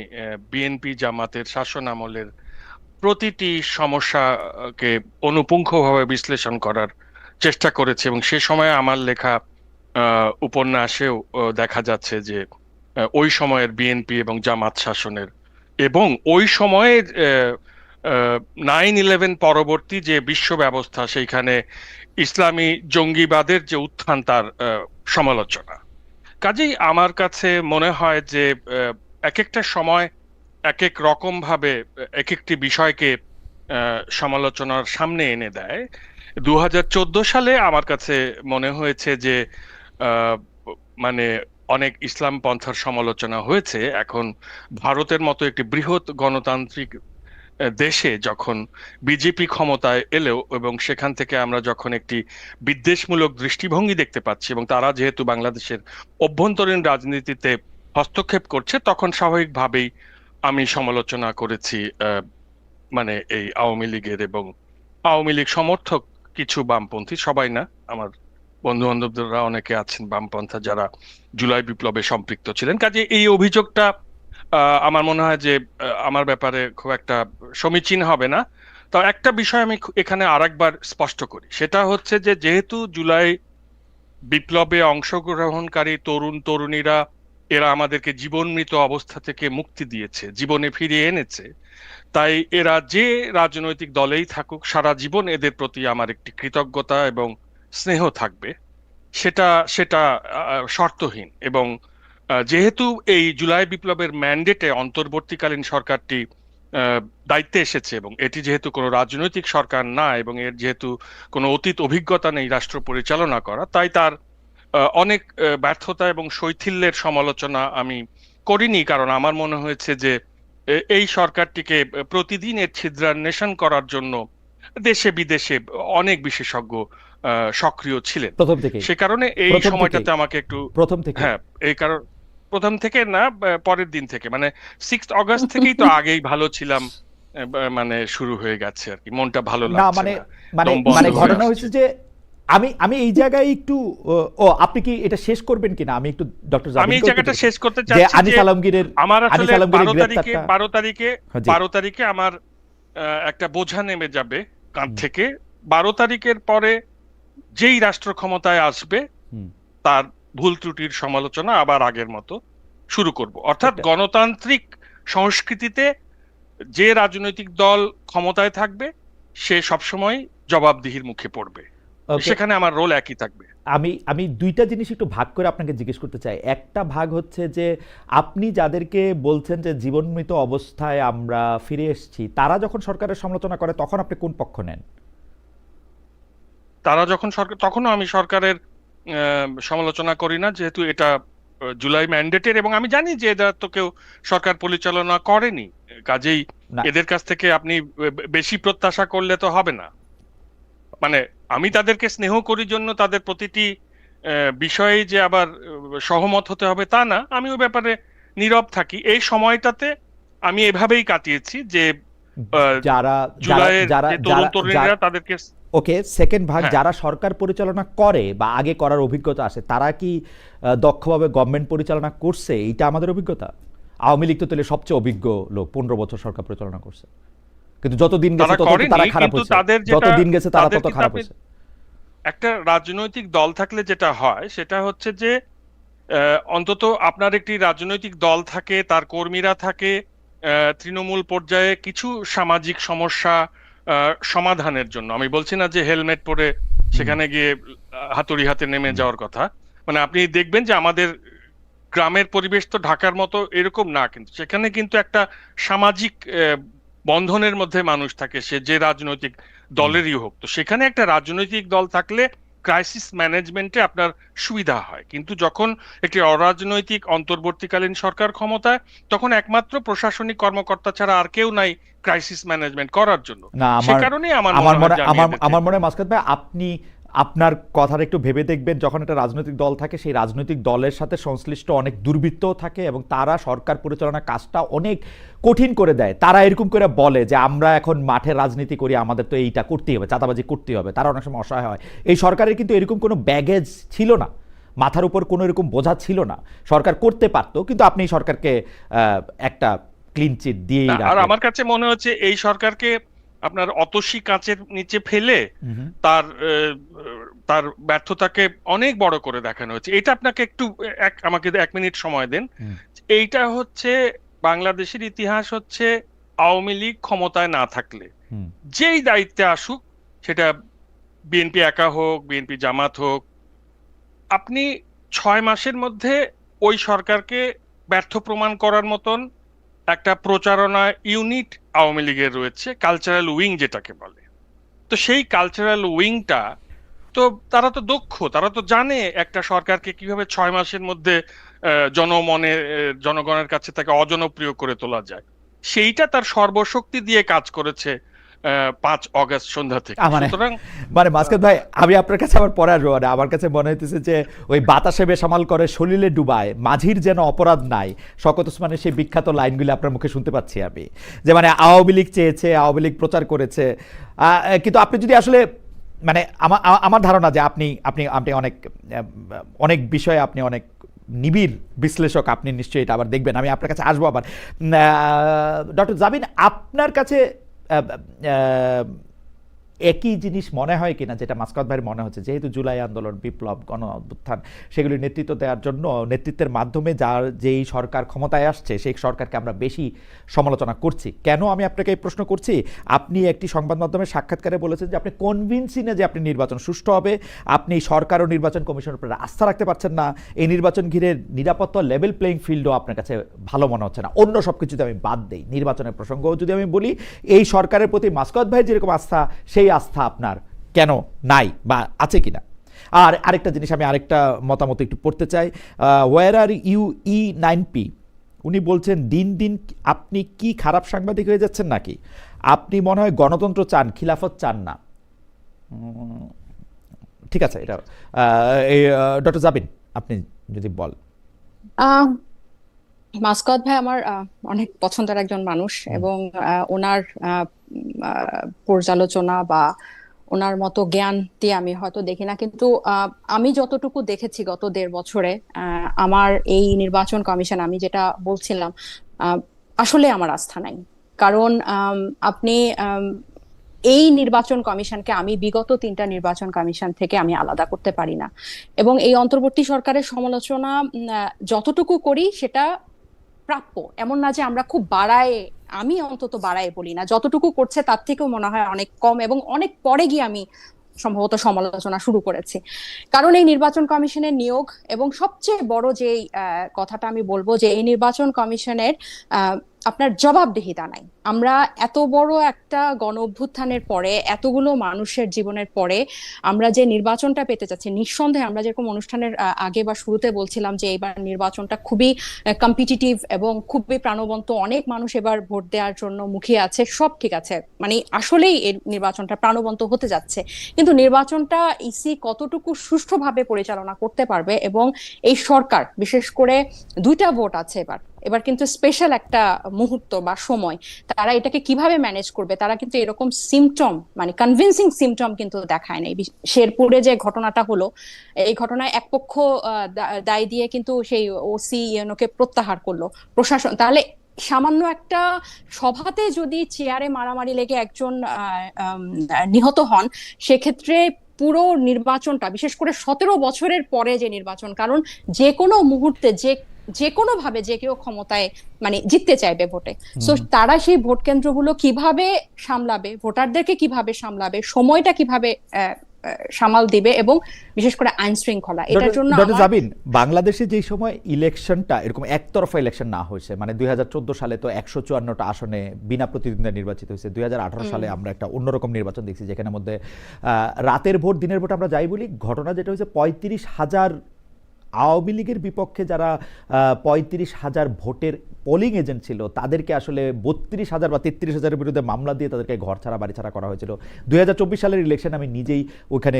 বিএনপি জামাতের শাসন আমলের প্রতিটি সমস্যাকে অনুপুঙ্খভাবে বিশ্লেষণ করার চেষ্টা করেছি, এবং সে সময় আমার লেখা উপন্যাসেও দেখা যাচ্ছে যে ওই সময়ের বিএনপি এবং জামাত শাসনের এবং ওই সময়ের 9/11 পরবর্তী যে বিশ্ব ব্যবস্থা, সেইখানে ইসলামী জঙ্গিবাদের যে উত্থান, তার সমালোচনা। কাজেই আমার কাছে মনে হয় যে এক একটা সময় এক এক রকম ভাবে এক একটি বিষয়কে সমালোচনার সামনে এনে দেয়। 2014 সালে আমার কাছে মনে হয়েছে যে মানে অনেক ইসলাম পন্থার সমালোচনা হয়েছে। এখন ভারতের মতো একটি বৃহৎ গণতান্ত্রিক দেশে যখন বিজেপি ক্ষমতায় এলেও, এবং সেখান থেকে আমরা যখন একটি বিদ্বেষমূলক দৃষ্টিভঙ্গি দেখতে পাচ্ছি, এবং তারা যেহেতু বাংলাদেশের অভ্যন্তরীণ রাজনীতিতে হস্তক্ষেপ করছে, তখন স্বাভাবিকভাবেই আমি সমালোচনা করেছি মানে এই আওয়ামী লীগের এবং আওয়ামী লীগ সমর্থক কিছু বামপন্থী, সবাই না, আমার বন্ধু বান্ধবরা অনেকে আছেন বামপন্থা যারা জুলাই বিপ্লবে সম্পৃক্ত ছিলেন। কাজে এই অভিযোগটা আমার মনে হয় যে আমার ব্যাপারে খুব একটা সমীচীন হবে না। তো একটা বিষয় আমি এখানে আরেকবার স্পষ্ট করি, সেটা হচ্ছে যে যেহেতু জুলাই বিপ্লবে অংশগ্রহণকারী তরুণ তরুণীরা, এরা আমাদেরকে জীবন মৃত অবস্থা থেকে মুক্তি দিয়েছে, জীবনে ফিরিয়ে এনেছে, তাই এরা যে রাজনৈতিক দলেই থাকুক, সারা জীবন এদের প্রতি আমার একটি কৃতজ্ঞতা এবং স্নেহ থাকবে। সেটা সেটা শর্তহীন। এবং যেহেতু এই জুলাই বিপ্লবের ম্যান্ডেটে অন্তর্বর্তীকালীন সরকারটি দায়িত্বে এসেছে, এবং এটি যেহেতু কোনো রাজনৈতিক সরকার না, এবং এর যেহেতু কোনো অতীত অভিজ্ঞতা নেই রাষ্ট্র পরিচালনা করা, তাই তার অনেক ব্যর্থতা এবং শৈথিল্যের সমালোচনা আমি করিনি। কারণ আমার মনে হয়েছে যে এই সরকারটিকে প্রতিদিন এর ছিদ্রান্বেষণ করার জন্য দেশে বিদেশে অনেক বিশেষজ্ঞ সক্রিয় ছিলেন। প্রথম থেকে সে কারণে এই প্রথম সময়টাতে থেকেই আমাকে একটু, প্রথম থেকে হ্যাঁ, এই কারণ প্রথম থেকে না, পরের দিন থেকে, মানে 6 অগস্ট থেকেই তো আগেই ভালো ছিলাম, মানে শুরু হয়ে গেছে আর কি, মনটা ভালো না লাগছে মানে না, মানে দম বন্ধ মানে হয়ে ঘটনা আসছে। হয়েছে যে আমি আমি এই জায়গায় একটু আপনি কি এটা শেষ করবেন কিনা, আমি একটু ডক্টর আমি এই জাবিনকে জায়গাটা শেষ করতে যে চাচ্ছি আনিস যে আলমগীরের আমার আনিস আসলে আলমগীরের 12 তারিখে গ্রেপ্তারটা। 12 তারিখে হ্যাঁ, জি। 12 তারিখে আমার একটা বোঝা নেমে যাবে কাঁধ হুম, থেকে। 12 তারিখের পরে যেই রাষ্ট্র ক্ষমতায় আসবে হুম, তার ভুল ত্রুটির সমালোচনা আবার আগের মতো শুরু করব। অর্থাৎ এটা গণতান্ত্রিক সংস্কৃতিতে যে রাজনৈতিক দল ক্ষমতায় থাকবে সে সবসময় জবাবদিহির মুখে পড়বে, ওকে। সেখানে আমার রোল একই থাকবে। আমি আমি দুইটা জিনিস একটু ভাগ করে আপনাকে জিজ্ঞেস করতে চাই। একটা ভাগ হচ্ছে যে আপনি যাদেরকে বলছেন যে জীবনমৃত অবস্থায় আমরা ফিরে এসেছি, তারা যখন সরকারের সমালোচনা করে তখন আপনি কোন পক্ষ নেন? তারা যখন সরকার, তখনও আমি সরকারের সমালোচনা করি না, যেহেতু এটা জুলাই ম্যান্ডেটের, এবং আমি জানি যে এরা তো কেউ সরকার পরিচালনা করেনি, কাজেই না, এদের কাছ থেকে আপনি বেশি প্রত্যাশা করলে তো হবে না। মানে আমি তাদেরকে স্নেহ করি জন্য তাদের প্রতিটি বিষয়ে যে আবার সহমত হতে হবে তা না, আমি ওই ব্যাপারে নীরব থাকি। এই সময়টাতে আমি এভাবেই কাটিয়েছি যে আহ, যারা যারা জুলাইয়ের যারা যে তরুণ যারা তরুণীরা তাদেরকে, ওকে, সেকেন্ড ভাগ, হ্যাঁ, যারা সরকার পরিচালনা করে বা আগে করার অভিজ্ঞতা আছে, তারা কি দক্ষভাবে গভর্নমেন্ট পরিচালনা করছে? এইটা আমাদের অভিজ্ঞতা। আওয়ামী লীগ তো তাহলে সবচেয়ে অভিজ্ঞ লোক, 15 বছর সরকার পরিচালনা করছে, কিন্তু যত দিন গেছে তারা তত তো করেনি, তারা খারাপ কিন্তু হয়েছে। তাদের যত যেটা, দিন গেছে তারা তাদের তত কিন্তু খারাপ আপনি হয়েছে। একটা রাজনৈতিক দল থাকলে যেটা হয় সেটা হচ্ছে যে অন্তত আপনার একটি রাজনৈতিক দল থাকে, তার কর্মীরা থাকে, তৃণমূল পর্যায়ে কিছু সামাজিক সমস্যা সমাধানের জন্য। আমি বলছি না যে হেলমেট পরে হুম, সেখানে গিয়ে হাতুড়ি হাতে নেমে যাওয়ার কথা, মানে আপনি দেখবেন যে আমাদের গ্রামের পরিবেশ তো ঢাকার মতো এরকম না, কিন্তু সেখানে কিন্তু একটা সামাজিক বন্ধনের মধ্যে মানুষ থাকে, সে যে রাজনৈতিক হুম। দলেরই হোক। তো সেখানে একটা রাজনৈতিক দল থাকলে ক্রাইসিস ম্যানেজমেন্টে আপনার সুবিধা হয়। কিন্তু যখন একটি অরাজনৈতিক অন্তর্বর্তীকালীন সরকার ক্ষমতায়, তখন একমাত্র প্রশাসনিক কর্মকর্তা ছাড়া আর কেউ নাই ক্রাইসিস ম্যানেজমেন্ট করার জন্য। না, সে আমার কারণেই আমার আমার মনে হয় মনে যে আমি আমার এদেরকে, আমার মনে হয় মাসকাত ভাই, আপনি আপনার কথাটা একটু ভেবে দেখবেন। যখন একটা রাজনৈতিক দল থাকে, সেই রাজনৈতিক দলের সাথে সংশ্লিষ্ট অনেক দুর্বৃত্তও থাকে এবং তারা সরকার পরিচালনার কাজটা অনেক কঠিন করে দেয়। তারা এরকম করে বলে যে আমরা এখন মাঠে রাজনীতি করি, আমাদের তো এইটা করতেই হবে, চাঁদাবাজি করতেই হবে। তারা অনেক সময় অসহায় হয়। এই সরকারের কিন্তু এরকম কোনো ব্যাগেজ ছিল না, মাথার উপর কোনো এরকম বোঝা ছিল না। সরকার করতে পারতো, কিন্তু আপনি সরকারকে একটা ক্লিন চিট দিয়েই আর রাখেন। আমার কাছে মনে হচ্ছে এই সরকারকে আপনার অতসী কাঁচের নিচে ফেলে হুম, হুম, তার তার ব্যর্থতাকে অনেক বড় করে দেখানো হচ্ছে। এটা আপনাকে একটু আমাকে 1 মিনিট সময় দেন। হুম, এইটা হচ্ছে বাংলাদেশের ইতিহাস হচ্ছে আওয়ামী লীগ ক্ষমতায় না থাকলে হুম, যেই দায়িত্বে আসুক, সেটা বিএনপি একা হোক, বিএনপি জামাত হোক, আপনি 6 মাসের মধ্যে ওই সরকারকে ব্যর্থ প্রমাণ করার মতন একটা প্রচারণা ইউনিট আওয়ামী লীগের রয়েছে, কালচারাল উইং যেটাকে বলে। তো সেই কালচারাল উইংটা তো, তারা তো দক্ষ, তারা তো জানে একটা সরকারকে কিভাবে 6 মাসের মধ্যে জনগণের কাছে তাকে অজনপ্রিয় করে তোলা যায়। সেইটা তার সর্বশক্তি দিয়ে কাজ করেছে 5 অগস্ট সন্ধ্যা থেকে। মানে সুতরাং মানে মাসকাত ভাই, আমি আপনার কাছে আবার পরে আসবো। মানে আমার কাছে মনে হইতেছে যে ওই বাতাসে বেসামাল করে সলিলে ডুবায়, মাঝির যেন অপরাধ নাই, শওকত ওসমানের সেই বিখ্যাত লাইনগুলি আপনার মুখে শুনতে পাচ্ছি আমি, যে মানে আওয়ামী লীগ চেয়েছে, আওয়ামী লীগ প্রচার করেছে। কিন্তু আপনি যদি আসলে মানে আমার ধারণা যে আপনি আপনি আপনি অনেক অনেক বিষয়ে আপনি অনেক নিবিড় বিশ্লেষক, আপনি নিশ্চয়ই এটা আবার দেখবেন। আমি আপনার কাছে আসবো আবার। ডক্টর জাবিন, আপনার কাছে আহ, আহ, একই জিনিস মনে হয় কিনা যেটা মাসকাত ভাইয়ের মনে হচ্ছে, যেহেতু জুলাই আন্দোলন, বিপ্লব, গণ অভ্যুত্থান, সেগুলি নেতৃত্ব দেওয়ার জন্য, নেতৃত্বের মাধ্যমে যার যেই সরকার ক্ষমতায় আসছে সেই সরকারকে আমরা বেশি সমালোচনা করছি। কেন আমি আপনাকে এই প্রশ্ন করছি? আপনি একটি সংবাদ মাধ্যমের সাক্ষাৎকারে বলেছেন যে আপনি কনভিন্সিং যে আপনি নির্বাচন সুষ্ঠু হবে, আপনি সরকার ও নির্বাচন কমিশনের উপরে আস্থা রাখতে পারছেন না, এই নির্বাচন ঘিরে নিরাপত্তা লেভেল প্লেইং ফিল্ডও আপনার কাছে ভালো মনে হচ্ছে না। অন্য সব কিছু যদি আমি বাদ দেই, নির্বাচনের প্রসঙ্গও যদি আমি বলি, এই সরকারের প্রতি মাসকাত ভাই যেরকম আস্থা, সেই আস্থা আপনার কেন নাই বা আছে কিনা? আর আরেকটা জিনিস, আমি আরেকটা মতামত একটু পড়তে চাই। ওয়ার আর ইউ E9P, উনি বলছেন দিন দিন আপনি কি খারাপ সাংবাদিক হয়ে যাচ্ছেন নাকি? আপনি মনে হয় গণতন্ত্র চান, খিলাফত চান না। ঠিক আছে, এটা এই ডক্টর জাবিন আপনি যদি বল। আহ মাসকাত ভাই আমার অনেক পছন্দের একজন মানুষ, এবং ওনার পর্যালোচনা বা ওনার মতো জ্ঞান দিয়ে আমি হয়তো দেখি না, কিন্তু আমি যতটুকু দেখেছি গত 1.5 বছরে আমার এই নির্বাচন কমিশন, আমি যেটা বলছিলাম, আহ, আসলে আমার আস্থা নাই। কারণ আপনি এই নির্বাচন কমিশনকে আমি বিগত 3টা নির্বাচন কমিশন থেকে আমি আলাদা করতে পারি না। এবং এই অন্তর্বর্তী সরকারের সমালোচনা যতটুকু করি সেটা প্রাপ্য, এমন না যে আমরা খুব বাড়ায়, আমি অন্তত বাড়ায় বলি না, যতটুকু করছে তার থেকেও মনে হয় অনেক কম, এবং অনেক পরে গিয়ে আমি সম্ভবত সমালোচনা শুরু করেছি। কারণ এই নির্বাচন কমিশনের নিয়োগ, এবং সবচেয়ে বড় যে কথাটা আমি বলবো, যে এই নির্বাচন কমিশনের আপনার জবাবদিহিতা নাই। আমরা এত বড় একটা গণ অভ্যুত্থানের পরে, এতগুলো মানুষের জীবনের পরে আমরা যে নির্বাচনটা পেতে যাচ্ছি, নিঃসন্দেহে আমরা যেরকম অনুষ্ঠানের আগে বা শুরুতে বলছিলাম যে এবার নির্বাচনটা খুবই কম্পিটিটিভ এবং খুবই প্রাণবন্ত, অনেক মানুষ এবার ভোট দেওয়ার জন্য মুখিয়ে আছে, সব ঠিক আছে, মানে আসলেই এই নির্বাচনটা প্রাণবন্ত হতে যাচ্ছে। কিন্তু নির্বাচনটা ইসি কতটুকু সুষ্ঠুভাবে পরিচালনা করতে পারবে, এবং এই সরকার বিশেষ করে 2টা ভোট আছে এবার কিন্তু স্পেশাল একটা মুহূর্ত বা সময়, তারা এটাকে কিভাবে ম্যানেজ করবে, তারা কিন্তু এরকম সিমটম, মানে কনভিন্সিং সিমটম কিন্তু দেখায় নাই। শেরপুরে যে ঘটনাটা হলো, এই ঘটনায় এক পক্ষ দায় দিয়ে কিন্তু সেই ওসি ইউনোকে প্রত্যাহার করলো প্রশাসন। তাহলে সামান্য একটা সভাতে যদি চেয়ারে মারামারি লেগে একজন নিহত হন, সেক্ষেত্রে পুরো নির্বাচনটা, বিশেষ করে 17 বছরের পরে যে নির্বাচন, কারণ যে কোনো মুহূর্তে যে কোনো ভাবে যে কেউ ক্ষমতায় মানে জিততে চাইবে ভোটে, সো তারা সেই ভোট কেন্দ্রগুলো কিভাবে সামলাবে, ভোটারদেরকে কিভাবে সামলাবে, সময়টা কিভাবে সামাল দিবে, এবং বিশেষ করে আইন শৃঙ্খলা, এটার জন্য ডক্টর জাবিন, বাংলাদেশে যে সময় ইলেকশনটা এরকম একতরফা ইলেকশন না হয়েছে, মানে 2014 সালে তো 154টা আসনে বিনা প্রতিদ্বন্দ্বিতা নির্বাচিত হয়েছে, 2018 সালে আমরা একটা অন্যরকম নির্বাচন দেখছি যেখানে মধ্যে রাতের ভোট দিনের ভোট আমরা যাই বলি, ঘটনা যেটা হয়েছে 35,000 আওয়ামী লীগের বিপক্ষে যারা 35,000 ভোটের পোলিং এজেন্ট ছিল তাদেরকে আসলে 32,000 বা 33,000-এর বিরুদ্ধে মামলা দিয়ে তাদেরকে ঘর ছাড়া বাড়ি ছাড়া করা হয়েছিল। 2024 সালের ইলেকশন আমি নিজেই ওইখানে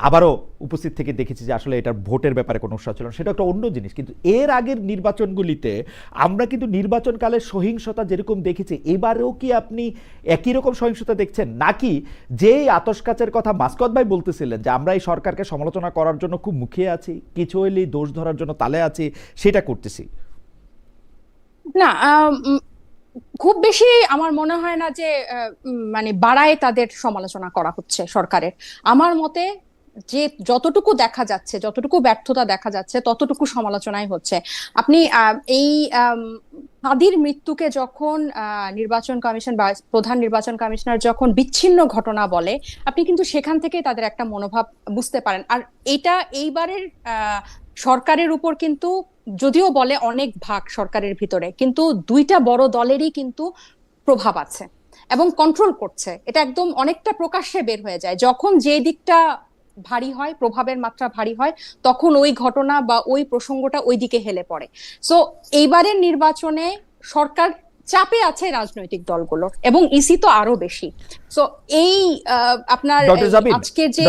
আবারও উপস্থিত থেকে দেখেছি যে আসলে এটার ভোটের ব্যাপারে কোনো উৎসাহ ছিল না, সেটা একটা অন্য জিনিস। কিন্তু এর আগের নির্বাচনগুলিতে আমরা কিন্তু নির্বাচনকালে সহিংসতা যেরকম দেখেছি, এবারেও কি আপনি একই রকম সহিংসতা দেখছেন, নাকি যেই আতশকাচের কথা মাসকাত ভাই বলতেছিলেন যে আমরা এই সরকারকে সমালোচনা করার জন্য খুব মুখিয়ে আছি, কিছু হইলেই দোষ ধরার জন্য তালে আছি, সেটা করতেছি? না, খুব বেশি আমার মনে হয় না যে মানে বাড়ায় তাদের সমালোচনা করা হচ্ছে সরকারের। আমার মতে যে যতটুকু দেখা যাচ্ছে, যতটুকু ব্যর্থতা দেখা যাচ্ছে, ততটুকু সমালোচনাই হচ্ছে। আপনি এই হাদির মৃত্যুকে যখন নির্বাচন কমিশন বা প্রধান নির্বাচন কমিশনার যখন বিচ্ছিন্ন ঘটনা বলে, আপনি কিন্তু সেখান থেকে তাদের একটা মনোভাব বুঝতে পারেন। আর এটা এইবারের সরকারের উপর কিন্তু, যদিও বলে অনেক ভাগ সরকারের ভিতরে, কিন্তু 2টা বড় দলেরই কিন্তু প্রভাব আছে এবং কন্ট্রোল করছে। এটা একদম অনেকটা প্রকাশ্যে বের হয়ে যায় যখন যে দিকটা ভারী হয়, প্রভাবের মাত্রা ভারী হয়, তখন ওই ঘটনা বা ওই প্রসঙ্গটা ওই দিকে হেলে পড়ে। সো এইবারের নির্বাচনে সরকার চাপে আছে রাজনৈতিক দলগুলোর, এবং ইসি তো আরো বেশি। সো এই আপনার আজকে যে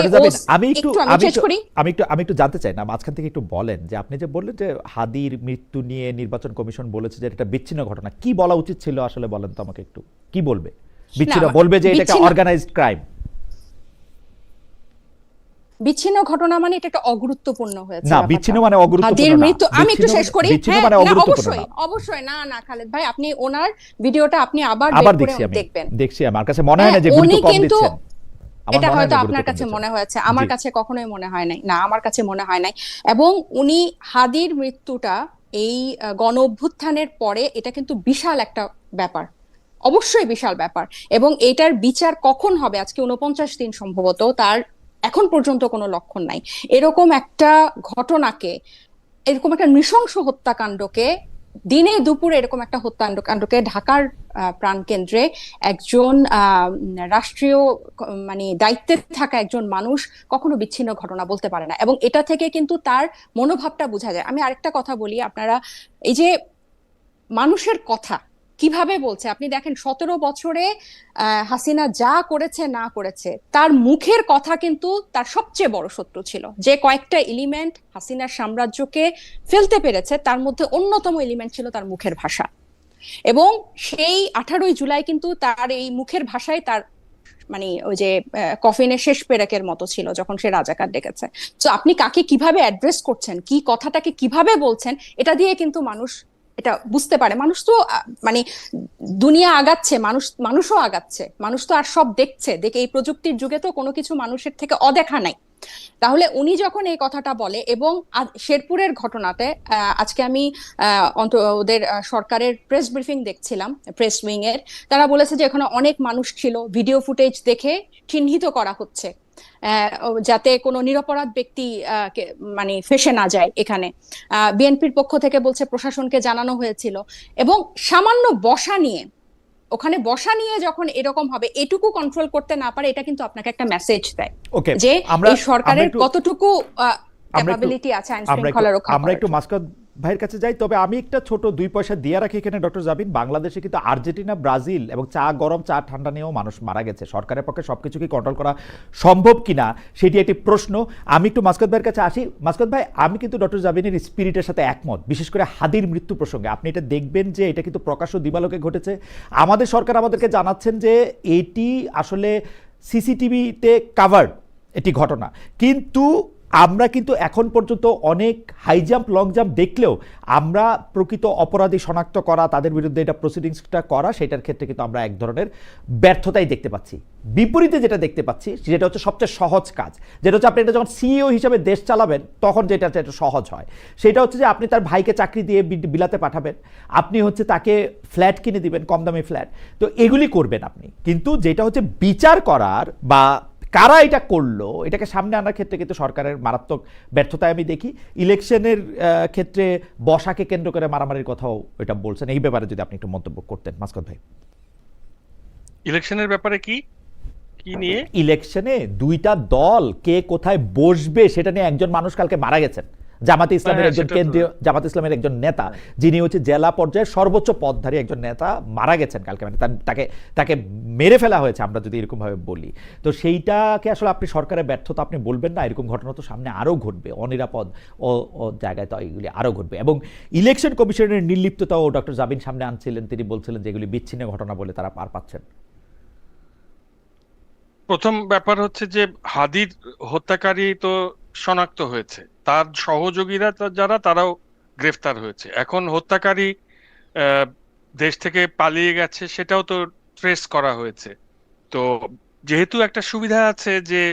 আমি একটু জানতে চাই না, মাঝখান থেকে একটু বলেন যে আপনি যে বললেন যে হাদির মৃত্যু নিয়ে নির্বাচন কমিশন বলেছে যে এটা বিচ্ছিন্ন ঘটনা, কি বলা উচিত ছিল আসলে বলেন তো আমাকে একটু, কি বলবে? বিচ্ছিন্ন বলবে যে এটা একটা অর্গানাইজড ক্রাইম? বিচ্ছিন্ন ঘটনা মানে এটা একটা অগুরুত্বপূর্ণ হয়েছে না, বিচ্ছিন্ন মানে অগুরুত্বপূর্ণ না। মৃত্যু, আমি একটু শেষ করি। বিচ্ছিন্ন মানে অগুরুত্বপূর্ণ না। অবশ্যই না না খালেদ ভাই, আপনি ওনার ভিডিওটা আপনি আবার দেখবেন। দেখছি, আমার কাছে মনে হয় না যে গুরুত্ব কম দিচ্ছেন। এটা হয়তো আপনার কাছে মনে হয়েছে, আমার কাছে কখনোই মনে হয় নাই। না, আমার কাছে মনে হয় নাই। এবং উনি হাদির মৃত্যুটা এই গণ অভ্যুত্থানের পরে এটা কিন্তু বিশাল একটা ব্যাপার, অবশ্যই বিশাল ব্যাপার। এবং এটার বিচার কখন হবে, আজকে 49 দিন সম্ভবত, তার এখন পর্যন্ত কোনো লক্ষণ নাই। এরকম একটা ঘটনাকে, এরকম একটা নৃশংস হত্যাকাণ্ডকে, দিনে দুপুরে এরকম একটা হত্যাকাণ্ডকে ঢাকার প্রাণকেন্দ্রে একজন রাষ্ট্রীয় মানে দায়িত্বে থাকা একজন মানুষ কখনো বিচ্ছিন্ন ঘটনা বলতে পারে না। এবং এটা থেকে কিন্তু তার মনোভাবটা বোঝা যায়। আমি আরেকটা কথা বলি, আপনারা এই যে মানুষের কথা কিভাবে বলছে আপনি দেখেন, 17 বছরে হাসিনা যা করেছে না করেছে, তার মুখের কথা কিন্তু তার সবচেয়ে বড় শত্রু ছিল। যে কয়েকটা এলিমেন্ট হাসিনার সাম্রাজ্যকে ফেলতে পেরেছে, তার মধ্যে অন্যতম এলিমেন্ট ছিল তার মুখের ভাষা। এবং সেই 18ই জুলাই কিন্তু তার এই মুখের ভাষায় তার মানে ওই যে কফিনের শেষ পেরেকের মতো ছিল যখন সে রাজাকার ডেকেছে। তো আপনি কাকে কিভাবে অ্যাড্রেস করছেন, কি কথাটাকে কিভাবে বলছেন, এটা দিয়ে কিন্তু মানুষ এটা বুঝতে পারে। মানুষ তো মানে দুনিয়া আগাচ্ছে, মানুষও আগাচ্ছে, মানুষ তো আর সব দেখছে, দেখে এই প্রযুক্তির যুগে তো কোনো কিছু মানুষের থেকে অদেখা নাই। তাহলে উনি যখন এই কথাটা বলে, এবং শেরপুরের ঘটনাতে আজকে আমি ওদের সরকারের প্রেস ব্রিফিং দেখছিলাম, প্রেস উইং এর, তারা বলেছে যে এখানে অনেক মানুষ ছিল, ভিডিও ফুটেজ দেখে চিহ্নিত করা হচ্ছে যাতে কোনো নিরপরাধ ব্যক্তি মানে ফেঁসে না যায়। এখানে বিএনপির পক্ষ থেকে বলছে প্রশাসনকে জানানো হয়েছিল। এবং সামান্য বসা নিয়ে, ওখানে বসা নিয়ে যখন এরকম হবে, এটুকু কন্ট্রোল করতে না পারে, এটা কিন্তু আপনাকে একটা মেসেজ দেয় যে এই সরকারের কতটুকু ক্যাপাবিলিটি আছে আইন শৃঙ্খলা রক্ষা করার। আমরা একটু মাসকাত ভাইয়ের কাছে যাই, তবে আমি একটা ছোট 2 পয়সা দিয়ে রাখি এখানে। ডক্টর জাবিন, বাংলাদেশে কিন্তু আর্জেন্টিনা, ব্রাজিল এবং চা গরম চা ঠান্ডা নিয়েও মানুষ মারা গেছে। সরকারের পক্ষে সবকিছু কি কন্ট্রোল করা সম্ভব কিনা সেটি একটি প্রশ্ন। আমি একটু মাসকাত ভাইয়ের কাছে আসি। মাসকাত ভাই, আমি কিন্তু ডক্টর জাবিনের স্পিরিটের সাথে একমত, বিশেষ করে হাদির মৃত্যু প্রসঙ্গে। আপনি এটা দেখবেন যে এটা কিন্তু প্রকাশ্য দিবালোকে ঘটেছে। আমাদের সরকার আমাদেরকে জানাচ্ছেন যে এটি আসলে সিসিটিভিতে কাভার্ড এটি ঘটনা, কিন্তু আমরা কিন্তু এখন পর্যন্ত অনেক হাই জাম্প লং জাম্প দেখলেও আমরা প্রকৃত অপরাধী শনাক্ত করা, তাদের বিরুদ্ধে এটা প্রসিডিংসটা করা, সেটার ক্ষেত্রে কিন্তু আমরা এক ধরনের ব্যর্থতাই দেখতে পাচ্ছি। বিপরীতে যেটা দেখতে পাচ্ছি যেটা হচ্ছে সবচেয়ে সহজ কাজ, যেটা হচ্ছে আপনি এটা যখন সিইও হিসেবে দেশ চালাবেন তখন যেটা সহজ হয়, সেটা হচ্ছে যে আপনি তার ভাইকে চাকরি দিয়ে বিলাতে পাঠাবেন, আপনি হচ্ছে তাকে ফ্ল্যাট কিনে দিবেন, কম দামি ফ্ল্যাট, তো এগুলি করবেন আপনি। কিন্তু যেটা হচ্ছে বিচার করার বা কারা এটা করলো এটাকে সামনে আনার ক্ষেত্রে কিন্তু সরকারের মারাত্মক ব্যর্থতায় আমি দেখি। ইলেকশনের ক্ষেত্রে বসাকে কেন্দ্র করে মারামারির কথাও এটা বলছেন, এই ব্যাপারে যদি আপনি একটু মন্তব্য করতেন মাসকাত ভাই। ইলেকশনের ব্যাপারে কি কি নিয়ে? ইলেকশনে দুইটা দল কে কোথায় বসবে সেটা নিয়ে একজন মানুষ কালকে মারা গেছেন, জামাতে ইসলামের একজন কেন্দ্রীয় জামাতে ইসলামের একজন নেতা, যিনি হচ্ছে জেলা পর্যায়ের সর্বোচ্চ পদধারী একজন নেতা, মারা গেছেন কালকে। মানে তাকে মেরে ফেলা হয়েছে, আমরা যদি এরকম ভাবে বলি। তো সেইটাকে আসলে আপনি সরকারের ব্যর্থতা আপনি বলবেন না? এরকম ঘটনা তো সামনে আরো ঘটবে, অনিরাপদ ও জায়গায় তো এগুলি আরো ঘটবে। এবং ইলেকশন কমিশনের নির্লিপ্ততাও ডক্টর জাবিন সামনে আনছিলেন, তিনি বলছিলেন যে এগুলি বিচ্ছিন্ন ঘটনা বলে তারা পার পাচ্ছেন। প্রথম ব্যাপার হচ্ছে যে হাদির হত্যাকারী তো শনাক্ত হয়েছে, তার সহযোগীরা যারা তারাও গ্রেফতার হয়েছে। এখন হত্যাকারী দেশ থেকে পালিয়ে গেছে সেটাও তো ট্রেস করা হয়েছে। তো যেহেতু একটা সুবিধা আছে যে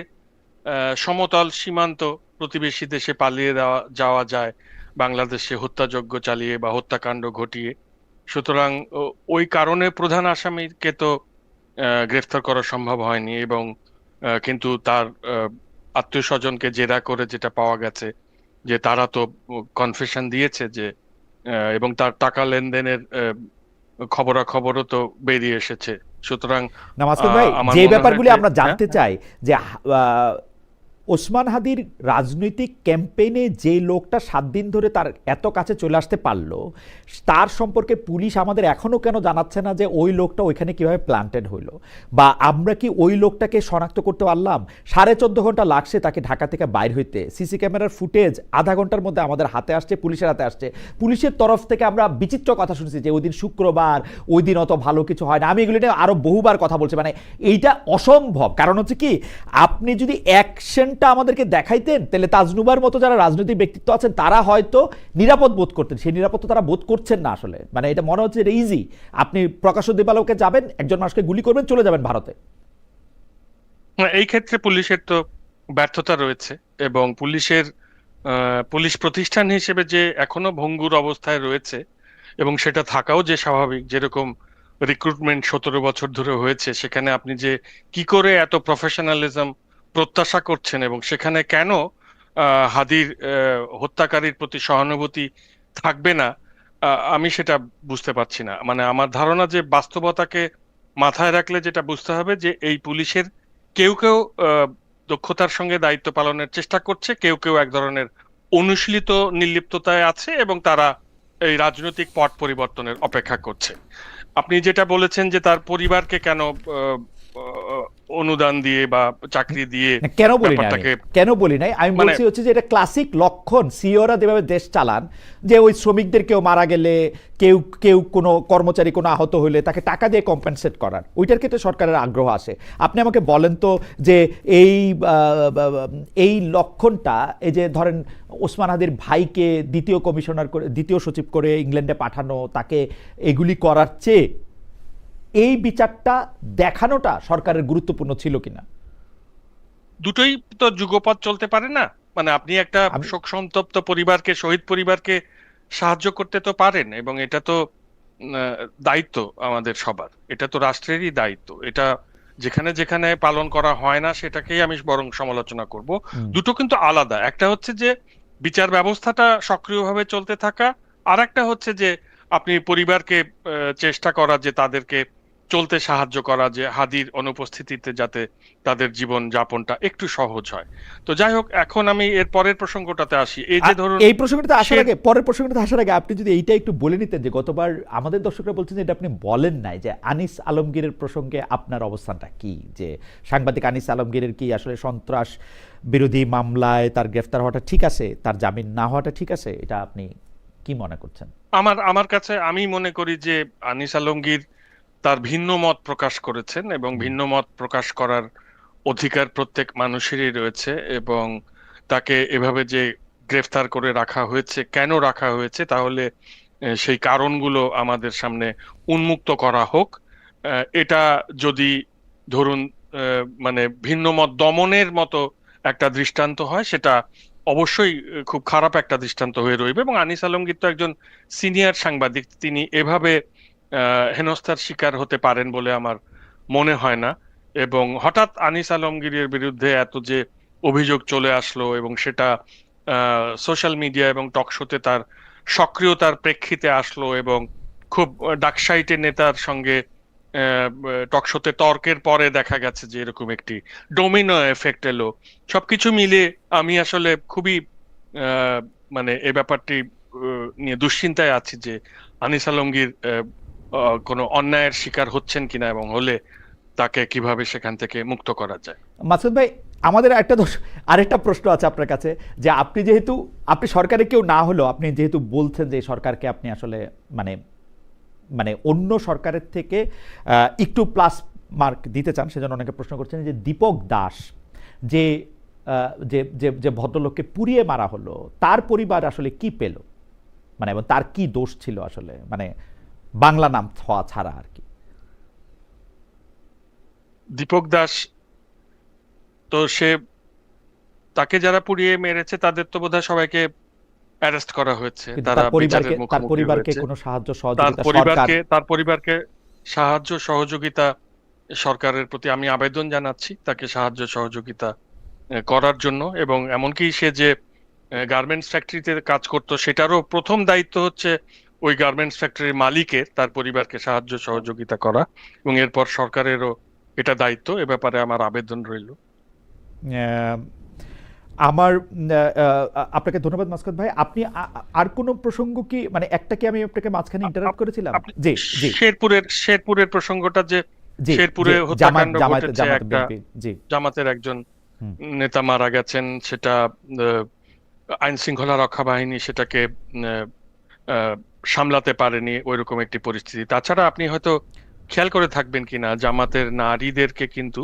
সমতল সীমান্ত প্রতিবেশী দেশে পালিয়ে যাওয়া যায় বাংলাদেশে হত্যাযজ্ঞ চালিয়ে বা হত্যাকাণ্ড ঘটিয়ে, সুতরাং ওই কারণে প্রধান আসামিকে তো গ্রেফতার করা সম্ভব হয়নি। এবং কিন্তু তার আত্মীয় স্বজনকে জেরা করে যেটা পাওয়া গেছে যে তারা তো কনফেশন দিয়েছে যে এবং তার টাকা লেনদেনের খবরাখবরও তো বেরিয়ে এসেছে। সুতরাং মাসুদ ভাই, যে ব্যাপারগুলি আমরা জানতে চাই যে ওসমান হাদির রাজনৈতিক ক্যাম্পেইনে যে লোকটা 7 দিন ধরে তার এত কাছে চলে আসতে পারলো, তার সম্পর্কে পুলিশ আমাদের এখনো কেন জানাচ্ছে না যে ওই লোকটা ওইখানে কিভাবে প্ল্যান্টেড হইলো, বা আমরা কি ওই লোকটাকে শনাক্ত করতে পারলাম? 14.5 ঘন্টা লাগছে তাকে ঢাকা থেকে বাইর হইতে। সিসি ক্যামেরার ফুটেজ আধা ঘন্টার মধ্যে আমাদের হাতে আসছে, পুলিশের হাতে আসছে। পুলিশের তরফ থেকে আমরা বিচিত্র কথা শুনছি যে ওই দিন শুক্রবার, ওই দিন অত ভালো কিছু হয় না। আমি এগুলি নিয়ে আরো বহুবার কথা বলছি, মানে এইটা অসম্ভব। কারণ হচ্ছে কি, আপনি যদি অ্যাকশন আমাদেরকে দেখাইতেন তাহলে তাজনুবার মতো যারা রাজনৈতিক ব্যক্তিত্ব আছেন তারা হয়তো নিরাপদ বোধ করতেন। সেই নিরাপত্তা তারা বোধ করছেন না আসলে। মানে এটা মনে হচ্ছে এটা ইজি, আপনি প্রকাশ্য দিবালোকে যাবেন, একজন মানুষকে গুলি করবেন, চলে যাবেন ভারতে। এই ক্ষেত্রে পুলিশের তো ব্যর্থতা রয়েছে, এবং পুলিশ প্রতিষ্ঠান হিসেবে যে এখনো ভঙ্গুর অবস্থায় রয়েছে, এবং সেটা থাকাও যে স্বাভাবিক। যেরকম রিক্রুটমেন্ট 17 বছর ধরে হয়েছে, সেখানে আপনি যে কি করে এত প্রফেশনালিজম প্রত্যাশা করছেন এবং সেখানে কেন হাদির হত্যাকারীর প্রতি সহানুভূতি থাকবে না, আমি সেটা বুঝতে পারছি না। মানে আমার ধারণা যে বাস্তবতাকে মাথায় রাখলে যেটা বুঝতে হবে যে এই পুলিশের কেউ কেউ দক্ষতার সঙ্গে দায়িত্ব পালনের চেষ্টা করছে, কেউ কেউ এক ধরনের অনুশীলিত নির্লিপ্ততায় আছে এবং তারা এই রাজনৈতিক পট পরিবর্তনের অপেক্ষা করছে। আপনি যেটা বলেছেন যে তার পরিবারকে কেন অনুদান দিয়ে বা চাকরি দিয়ে না, কেন বলি না আমি, ব্যাপারটাকে কেন বলি নাই, আমি মানে বলছি হচ্ছে যে এটা ক্লাসিক লক্ষণ সিওরা যেভাবে দেশ চালান, যে ওই শ্রমিকদের কেউ মারা গেলে, কেউ কেউ কোনো কর্মচারী কোনো আহত হলে তাকে টাকা দিয়ে কম্পেনসেট করার, ওইটার ক্ষেত্রে সরকারের আগ্রহ আসে। আপনি আমাকে বলেন তো যে এই এই লক্ষণটা, এই যে ধরেন ওসমান হাদির ভাইকে দ্বিতীয় কমিশনার করে, দ্বিতীয় সচিব করে ইংল্যান্ডে পাঠানো, তাকে এগুলি করার চেয়ে এই বিচারটা দেখানোটা সরকারের গুরুত্বপূর্ণ ছিল কিনা? দুটোই তো যুগপৎ চলতে পারে না। মানে আপনি একটা আমি- শোক সন্তপ্ত পরিবারকে, শহীদ পরিবারকে সাহায্য করতে তো পারেন, এবং এটা তো দায়িত্ব আমাদের সবার, এটা তো রাষ্ট্রেরই দায়িত্ব। এটা যেখানে যেখানে পালন করা হয় না সেটাকেই আমি বরং সমালোচনা করব। হুম। দুটো কিন্তু আলাদা। একটা হচ্ছে যে বিচার ব্যবস্থাটা সক্রিয়ভাবে চলতে থাকা, আর একটা হচ্ছে যে আপনি পরিবারকে চেষ্টা করা যে তাদেরকে চলতে সাহায্য করা, যে হাদির অনুপস্থিতিতে যাতে তাদের জীবন যাপনটা একটু সহজ হয়। তো যাই হোক, এখন আমি এর পরের প্রসঙ্গটাতে আসি। এই যে ধরুন এই প্রসঙ্গটাতে আসার সে আগে, পরের প্রসঙ্গটাতে আসার আগে আপনি যদি এইটা একটু বলে নিতেন, যে গতবার আমাদের দর্শকরা বলছেন যে এটা আপনি বলেন নাই, যে আনিস আলমগীরের প্রসঙ্গে আপনার অবস্থানটা কি, যে সাংবাদিক আনিস আলমগীরের কি আসলে সন্ত্রাস বিরোধী মামলায় তার গ্রেফতার হওয়াটা ঠিক আছে, তার জামিন না হওয়াটা ঠিক আছে, এটা আপনি কি মনে করছেন? আমার আমার কাছে, আমি মনে করি যে আনিস আলমগীর তার ভিন্ন মত প্রকাশ করেছেন, এবং হুম। ভিন্ন মত প্রকাশ করার অধিকার প্রত্যেক মানুষেরই রয়েছে। এবং তাকে এভাবে যে গ্রেফতার করে রাখা হয়েছে, কেন রাখা হয়েছে, তাহলে সেই কারণগুলো আমাদের সামনে উন্মুক্ত করা হোক। এটা যদি ধরুন মানে ভিন্ন মত দমনের মতো একটা দৃষ্টান্ত হয়, সেটা অবশ্যই খুব খারাপ একটা দৃষ্টান্ত হয়ে রইবে। এবং আনিস আলমগীর তো একজন সিনিয়র সাংবাদিক, তিনি এভাবে হেনস্থার শিকার হতে পারেন বলে আমার মনে হয় না। এবং হঠাৎ আনিস আলমগীরের বিরুদ্ধে এত যে অভিযোগ চলে আসলো, এবং সেটা সোশ্যাল মিডিয়া এবং টক শোতে তার সক্রিয়তার প্রেক্ষিতে আসলো, এবং খুব ডাকসাইটে নেতার সঙ্গে টক শোতে তর্কের পরে দেখা গেছে যে এরকম একটি ডোমিনো এফেক্ট এলো। সবকিছু মিলে আমি আসলে খুবই আহ, মানে এই ব্যাপারটি নিয়ে দুশ্চিন্তায় আছি যে আনিস আলমগীর কোনো অন্যায়ের শিকার হচ্ছেন কিনা, এবং হলে তাকে কিভাবে সেখান থেকে মুক্ত করা যায়। মাসুদ ভাই, আমাদের একটা আরেকটা প্রশ্ন আছে আপনার কাছে, যে আপনি যেহেতু আপনি সরকারে কেউ না হলেও আপনি যেহেতু বলছেন যে সরকারকে আপনি আসলে মানে মানে অন্য সরকারের থেকে একটু প্লাস মার্ক দিতে চান, সেজন্য অনেকে প্রশ্ন করছেন যে দীপক দাস যে যে যে যে ভদ্রলোককে পুড়িয়ে মারা হলো, তার পরিবার আসলে কি পেল, মানে এবং তার কি দোষ ছিল আসলে, মানে বাংলা নাম হওয়া ছাড়া আর কি। দীপক দাস তো তাকে যারা পুড়িয়ে মেরেছে তাদের তো বোধহয় সবাইকে অ্যারেস্ট করা হয়েছে, কিন্তু তারা বিচারের তার মুখোমুখি পরিবারকে হয়েছে। কোনো সাহায্য তার সহযোগিতা সরকার? পরিবারকে তার পরিবারকে সাহায্য সহযোগিতা সরকারের প্রতি আমি আবেদন জানাচ্ছি, তাকে সাহায্য সহযোগিতা করার জন্য। এবং এমনকি সে যে গার্মেন্টস ফ্যাক্টরিতে কাজ করতো, সেটারও প্রথম দায়িত্ব হচ্ছে ওই গার্মেন্টস ফ্যাক্টরির মালিকের তার পরিবারকে সাহায্য সহযোগিতা করা, এবং এরপর সরকারেরও এটা দায়িত্ব। এ ব্যাপারে আমার আবেদন রইল। আহ, আমার আপনাকে ধন্যবাদ মাসকাত ভাই। আপনি আর কোনো প্রসঙ্গ কি, মানে একটা কি আমি আপনাকে মাঝখানে ইন্টারাপ্ট করেছিলাম? আপনি জি জি শেরপুরের প্রসঙ্গটা, যে জি শেরপুরে জি, হত্যাকাণ্ড জামায়াত ঘটেছে, জামায়াত একটা বিএনপি, জি। জামাতের একজন হুম। নেতা মারা গেছেন, সেটা আইন শৃঙ্খলা রক্ষা বাহিনী সেটাকে আহ, আহ, সামলাতে পারেনি, ওইরকম একটি পরিস্থিতি। তাছাড়া আপনি হয়তো খেয়াল করে থাকবেন কিনা, জামাতের নারীদেরকে কিন্তু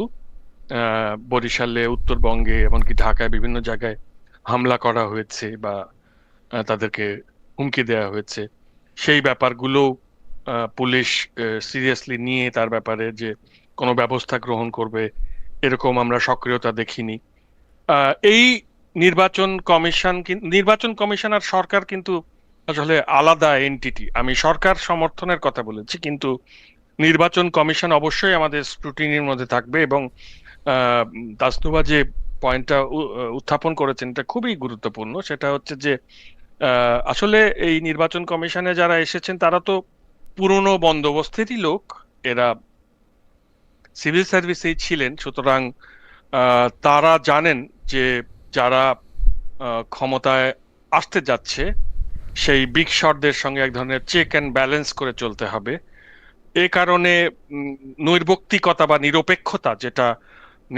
বরিশালে, উত্তরবঙ্গে, এমনকি ঢাকায় বিভিন্ন জায়গায় হামলা করা হয়েছে, বা তাদেরকে হুমকি দেওয়া হয়েছে। সেই ব্যাপারগুলো পুলিশ সিরিয়াসলি নিয়ে তার ব্যাপারে যে কোনো ব্যবস্থা গ্রহণ করবে, এরকম আমরা সক্রিয়তা দেখিনি। এই নির্বাচন কমিশন আর সরকার কিন্তু আসলে আলাদা এন্টিটি। আমি সরকার সমর্থনের কথা বলেছি, কিন্তু নির্বাচন কমিশন অবশ্যই আমাদের স্ক্রুটিনির মধ্যে থাকবে। এবং তাসনুভা যে পয়েন্টটা উত্থাপন করেছেন, এটা খুবই গুরুত্বপূর্ণ। সেটা হচ্ছে যে আসলে এই নির্বাচন কমিশনে যারা এসেছেন তারা তো পুরনো বন্দোবস্তেরই লোক, এরা সিভিল সার্ভিসেই ছিলেন। সুতরাং তারা জানেন যে যারা ক্ষমতায় আসতে যাচ্ছে সেই বিগ শটদের সঙ্গে এক ধরনের চেক অ্যান্ড ব্যালেন্স করে চলতে হবে। এ কারণে নৈর্ব্যক্তিকতা বা নিরপেক্ষতা যেটা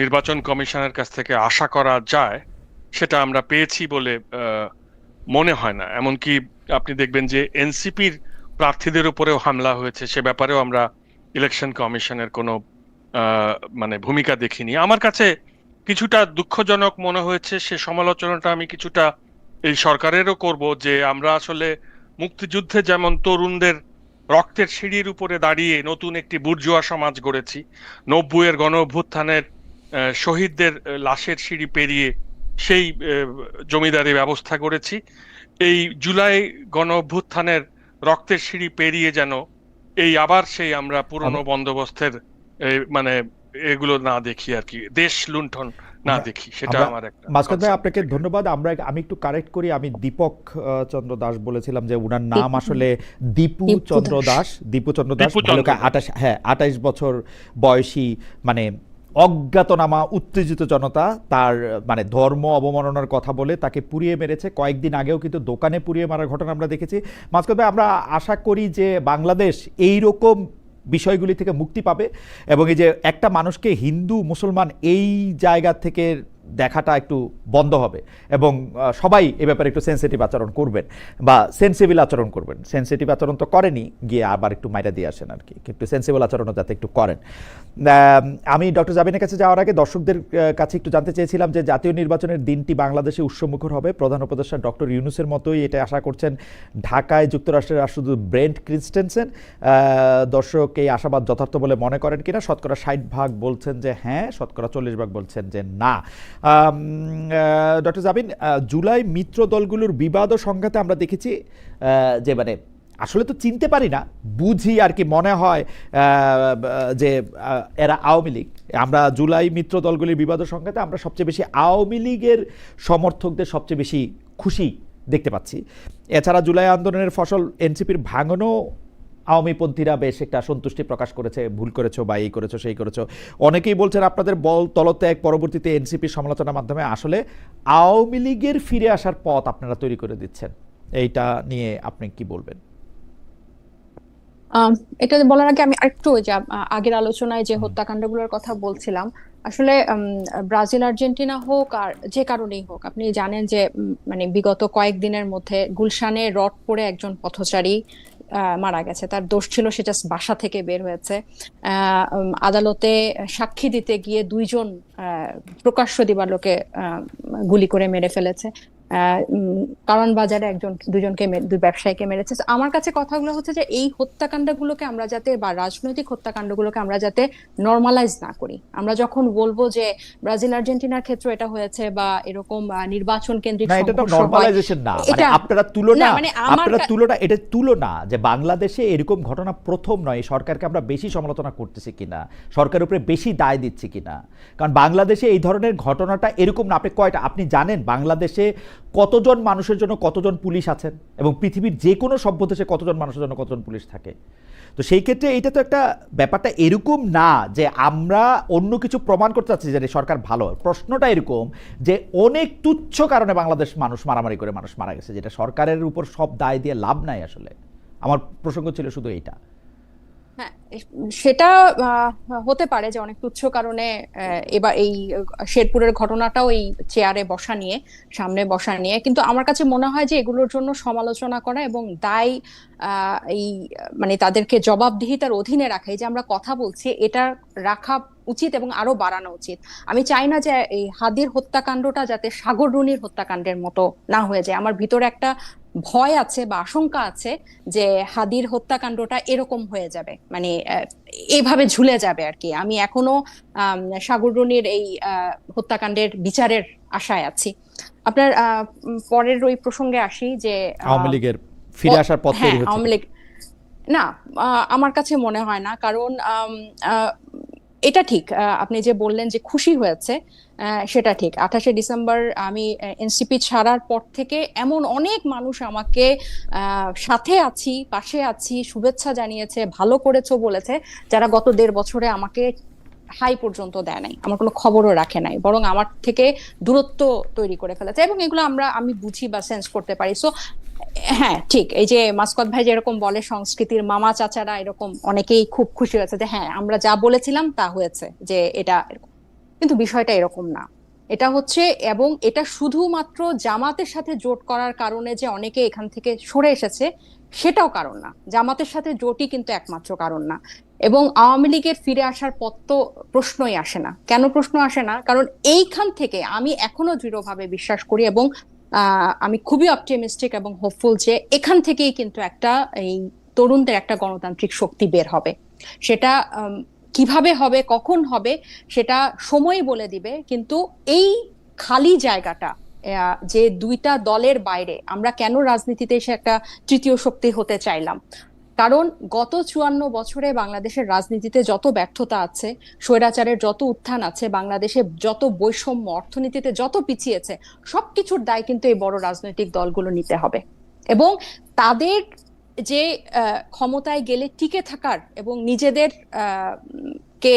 নির্বাচন কমিশনের কাছ থেকে আশা করা যায় সেটা আমরা পেয়েছি বলে মনে হয় না। এমনকি আপনি দেখবেন যে এনসিপির প্রার্থীদের উপরেও হামলা হয়েছে, সে ব্যাপারেও আমরা ইলেকশন কমিশনের কোনো মানে ভূমিকা দেখিনি। আমার কাছে কিছুটা দুঃখজনক মনে হয়েছে, সে সমালোচনাটা আমি কিছুটা এই সরকারেরও করব, যে আমরা আসলে মুক্তিযুদ্ধে যেমন তরুণদের রক্তের সিঁড়ির উপরে দাঁড়িয়ে নতুন একটি বুর্জোয়া সমাজ গড়েছি, 90-এর গণ অভ্যুত্থানের শহীদদের লাশের সিঁড়ি পেরিয়ে সেই জমিদারি ব্যবস্থা গড়েছি, এই জুলাই গণ অভ্যুত্থানের রক্তের সিঁড়ি পেরিয়ে যেন এই আবার সেই আমরা পুরনো বন্দোবস্তের মানে এগুলো না দেখি আর কি, দেশ লুণ্ঠন না দেখি, সেটা আমার একটা। মাসকাত ভাই আপনাকে ধন্যবাদ। আমি একটু কারেক্ট করি, আমি দীপক চন্দ্র দাস বলেছিলাম, যে উনার নাম আসলে দীপু চন্দ্র দাস। দীপু চন্দ্র দাস 28 বছর বয়সী, মানে অজ্ঞাতনামা উত্তেজিত জনতা তার মানে ধর্ম অবমাননার কথা বলে তাকে পুড়িয়ে মেরেছে। কয়েকদিন আগেও কিন্তু দোকানে পুড়িয়ে মারার ঘটনা আমরা দেখেছি। মাসকাত ভাই, আমরা আশা করি যে বাংলাদেশ এই রকম বিষয়গুলি থেকে মুক্তি পাবে এবং এই যে একটা মানুষকে হিন্দু মুসলমান এই জায়গা থেকে দেখাটা একটু বন্ধ হবে এবং সবাই এ ব্যাপারে একটু সেন্সিটিভ আচরণ করবেন বা সেন্সিবল আচরণ করবেন। সেন্সিটিভ আচরণ তো করেনি, গিয়ে আবার একটু মাইরা দিয়ে আসেন আর কি, একটু সেন্সিবল আচরণও যাতে একটু করেন। আমি ডক্টর জাবিনের কাছে যাওয়ার আগে দর্শকদের কাছে একটু জানতে চেয়েছিলাম যে জাতীয় নির্বাচনের দিনটি বাংলাদেশে উৎসবমুখর হবে। প্রধান উপদেষ্টা ডক্টর ইউনূসের মতোই এটা আশা করছেন ঢাকায় যুক্তরাষ্ট্রের রাষ্ট্রদূত ব্রেন্ট ক্রিস্টেনসেন। দর্শক এই আশাবাদ যথার্থ বলে মনে করেন কিনা? শতকরা 60% বলছেন যে হ্যাঁ, শতকরা 40% বলছেন যে না। ডক্টর জাবিন, জুলাই মিত্র দলগুলোর বিবাদ ও সংঘাতে আমরা দেখেছি যে মানে আসলে তো চিনতে পারি না, বুঝি আর কি, মনে হয় যে এরা আওয়ামী লীগ। আমরা জুলাই মিত্র দলগুলির বিবাদ ও সংঘাতে আমরা সবচেয়ে বেশি আওয়ামী লীগের সমর্থকদের সবচেয়ে বেশি খুশি দেখতে পাচ্ছি। এছাড়া জুলাই আন্দোলনের ফসল এনসিপির ভাঙনও আওয়ামীপন্থীরা বেশ একটা সন্তুষ্টি প্রকাশ করেছে, ভুল করেছো বা এই করেছো সেই করেছো। অনেকেই বলছেন আপনাদের বল তলত্যাগ পরবর্তীতে এনসিপির সমালোচনার মাধ্যমে আসলে আওয়ামী লীগের ফিরে আসার পথ আপনারা তৈরি করে দিচ্ছেন। এইটা নিয়ে আপনি কি বলবেন? এটা বলার আগে আমি আরেকটু ওই যে আগের আলোচনায় যে হত্যাকাণ্ডগুলোর কথা বলছিলাম, আসলে ব্রাজিল আর্জেন্টিনা হোক আর যে কারণেই হোক, আপনি জানেন যে মানে বিগত কয়েকদিনের মধ্যে গুলশানে রড পড়ে একজন পথচারী মারা গেছে। তার দোষ ছিল সে জাস্ট বাসা থেকে বের হয়েছে। আদালতে সাক্ষী দিতে গিয়ে 2 জন প্রকাশ্য দিবালোকে গুলি করে মেরে ফেলেছে। কারণ বাজারে 2 ব্যবসায়ীকে মেরেছে। আমার কাছে কথাগুলো হচ্ছে যে এই হত্যাকাণ্ডগুলোকে আমরা যাতে, বা রাজনৈতিক হত্যাকাণ্ডগুলোকে আমরা যাতে নরমালাইজ না করি। আমরা যখন বলবো যে ব্রাজিল আর্জেন্টিনার ক্ষেত্রে এটা হয়েছে বা এরকম নির্বাচন কেন্দ্রিক না, এটা তো নরমালাইজেশন না, মানে আপনারা তুলনা, এটা তুলনা যে বাংলাদেশে এরকম ঘটনা প্রথম নয়। সরকারকে আমরা বেশি সমালোচনা করতেছি কিনা, সরকারের উপরে বেশি দায় দিচ্ছি কিনা? কারণ বাংলাদেশে এই ধরনের ঘটনাটা এরকম না। আপনি জানেন বাংলাদেশে কতজন মানুষের জন্য কতজন পুলিশ আছেন এবং পৃথিবীর যে কোনো সভ্য দেশে কতজন মানুষের জন্য কতজন পুলিশ থাকে। তো সেই ক্ষেত্রে এইটা তো একটা ব্যাপারটা এরকম না যে আমরা অন্য কিছু প্রমাণ করতে চাচ্ছি যে সরকার ভালো। প্রশ্নটা এরকম যে অনেক তুচ্ছ কারণে বাংলাদেশ মানুষ মারামারি করে মানুষ মারা গেছে, যেটা সরকারের উপর সব দায় দিয়ে লাভ নাই। আসলে আমার প্রসঙ্গ ছিল শুধু এইটা। হ্যাঁ, সেটা হতে পারে যে অনেক তুচ্ছ কারণে। এবার এই শেরপুরের ঘটনাটাও এই চেয়ারে বসা নিয়ে, সামনে বসা নিয়ে, কিন্তু আমার কাছে মনে হয় যে এগুলোর জন্য সমালোচনা করা এবং দায় এই মানে তাদেরকে জবাবদিহিতার অধীনে রাখা, এই যে আমরা কথা বলছি, এটা রাখা উচিত এবং আরো বাড়ানো উচিত। আমি চাই না যে এই হাদির হত্যাকাণ্ডটা যাতে সাগর রুনির হত্যাকাণ্ডের মতো না হয়ে যায়। আমার ভিতরে একটা ভয় আছে বা আশঙ্কা আছে যে হাদির হত্যাকাণ্ডটা এরকম হয়ে যাবে, মানে এইভাবে ঝুলে যাবে আর কি। আমি এখনো সাগর রুনির এই হত্যাকাণ্ডের বিচারের আশায় আছি। আপনার পরের ওই প্রসঙ্গে আসি যে আওয়ামী লীগের ফিরে আসার পথ তৈরি হচ্ছে। আওয়ামী লীগ না, আমার কাছে মনে হয় না। কারণ এটা ঠিক, আপনি যে বললেন যে খুশি হয়েছে, সেটা ঠিক। 28শে ডিসেম্বর আমি এনসিপি ছাড়ার পর থেকে এমন অনেক মানুষ আমাকে সাথে আছি, পাশে আছি, শুভেচ্ছা জানিয়েছে, ভালো করেছো বলেছে, যারা গত 1.5 বছরে আমাকে হাই পর্যন্ত দেয় নাই, আমার কোনো খবরও রাখে নাই, বরং আমার থেকে দূরত্ব তৈরি করে ফেলেছে। এবং এগুলো আমি বুঝি বা সেন্স করতে পারি। সো হ্যাঁ ঠিক, এই যে মাসকাত ভাই যেরকম বলে সংস্কৃতির মামা চাচারা এরকম অনেকেই খুব খুশি হয়েছে যে হ্যাঁ আমরা যা বলেছিলাম তা হয়েছে, যে এটা এরকম। কিন্তু বিষয়টা এরকম না। এটা হচ্ছে, এবং এটা শুধুমাত্র জামাতের সাথে জোট করার কারণে যে অনেকে এখান থেকে সরে এসেছে সেটাও কারণ না। জামাতের সাথে জোটই কিন্তু একমাত্র কারণ না। এবং আওয়ামী লীগের ফিরে আসার পথ তো প্রশ্নই আসে না। কেন প্রশ্ন আসে না? কারণ এইখান থেকে আমি এখনো দৃঢ়ভাবে বিশ্বাস করি, এবং আমি খুবই অপটিমিস্টিক এবং হোপফুল যে এখান থেকেই কিন্তু একটা এই তরুণদের একটা গণতান্ত্রিক শক্তি বের হবে। সেটা কিভাবে হবে, কখন হবে, সেটা সময়ই বলে দিবে। কিন্তু এই খালি জায়গাটা, যে দুইটা দলের বাইরে আমরা কেন রাজনীতিতে এসে একটা তৃতীয় শক্তি হতে চাইলাম, কারণ গত 54 বছরে বাংলাদেশের রাজনীতিতে যত ব্যর্থতা আছে, স্বৈরাচারের যত উত্থান আছে, বাংলাদেশে যত বৈষম্য, অর্থনীতিতে যত পিছিয়েছে, সবকিছুর দায় কিন্তু এই বড় রাজনৈতিক দলগুলো নিতে হবে। এবং তাদের যে ক্ষমতায় গেলে টিকে থাকার এবং নিজেদের কে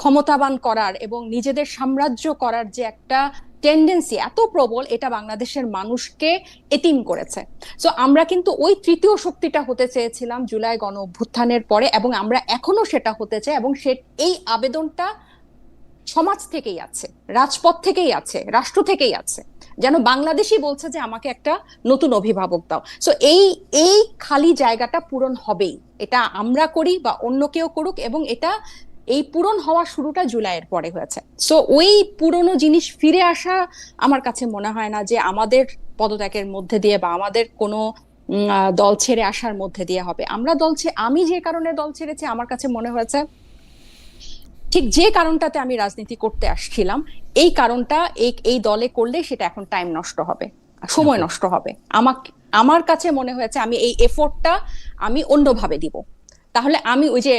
ক্ষমতাবান করার এবং নিজেদের সাম্রাজ্য করার যে একটা টেন্ডেন্সি এত প্রবল, এটা বাংলাদেশের মানুষকে এতিম করেছে। সো আমরা কিন্তু ওই তৃতীয় শক্তিটা হতে চেয়েছিলাম জুলাই গণ অভ্যুত্থানের পরে, এবং আমরা এখনো সেটা হতে চাই। এবং এই আবেদনটা সমাজ থেকেই আছে, রাজপথ থেকেই আছে, রাষ্ট্র থেকেই আছে, যেন বাংলাদেশই বলছে যে আমাকে একটা নতুন অভিভাবক দাও। সো এই খালি জায়গাটা পূরণ হবেই, এটা আমরা করি বা অন্য কেউ করুক, এবং এটা এই পূরণ হওয়ার শুরুটা জুলাইয়ের পরে হয়েছে। সো ওই পুরনো জিনিস ফিরে আসা আমার কাছে মনে হয় না যে আমাদের পদত্যাগের মধ্যে দিয়ে বা আমাদের কোনো দল ছেড়ে আসার মধ্যে দিয়ে হবে। আমি যে কারণে দল ছেড়েছি, আমার কাছে মনে হয়েছে ঠিক যে কারণটাতে আমি রাজনীতি করতে আসছিলাম, এই কারণটা এই দলে করলে সেটা এখন টাইম নষ্ট হবে, সময় নষ্ট হবে। আমার কাছে মনে হয়েছে আমি এই এফোর্টটা আমি অন্যভাবে দিব। তাহলে আমি ওই যে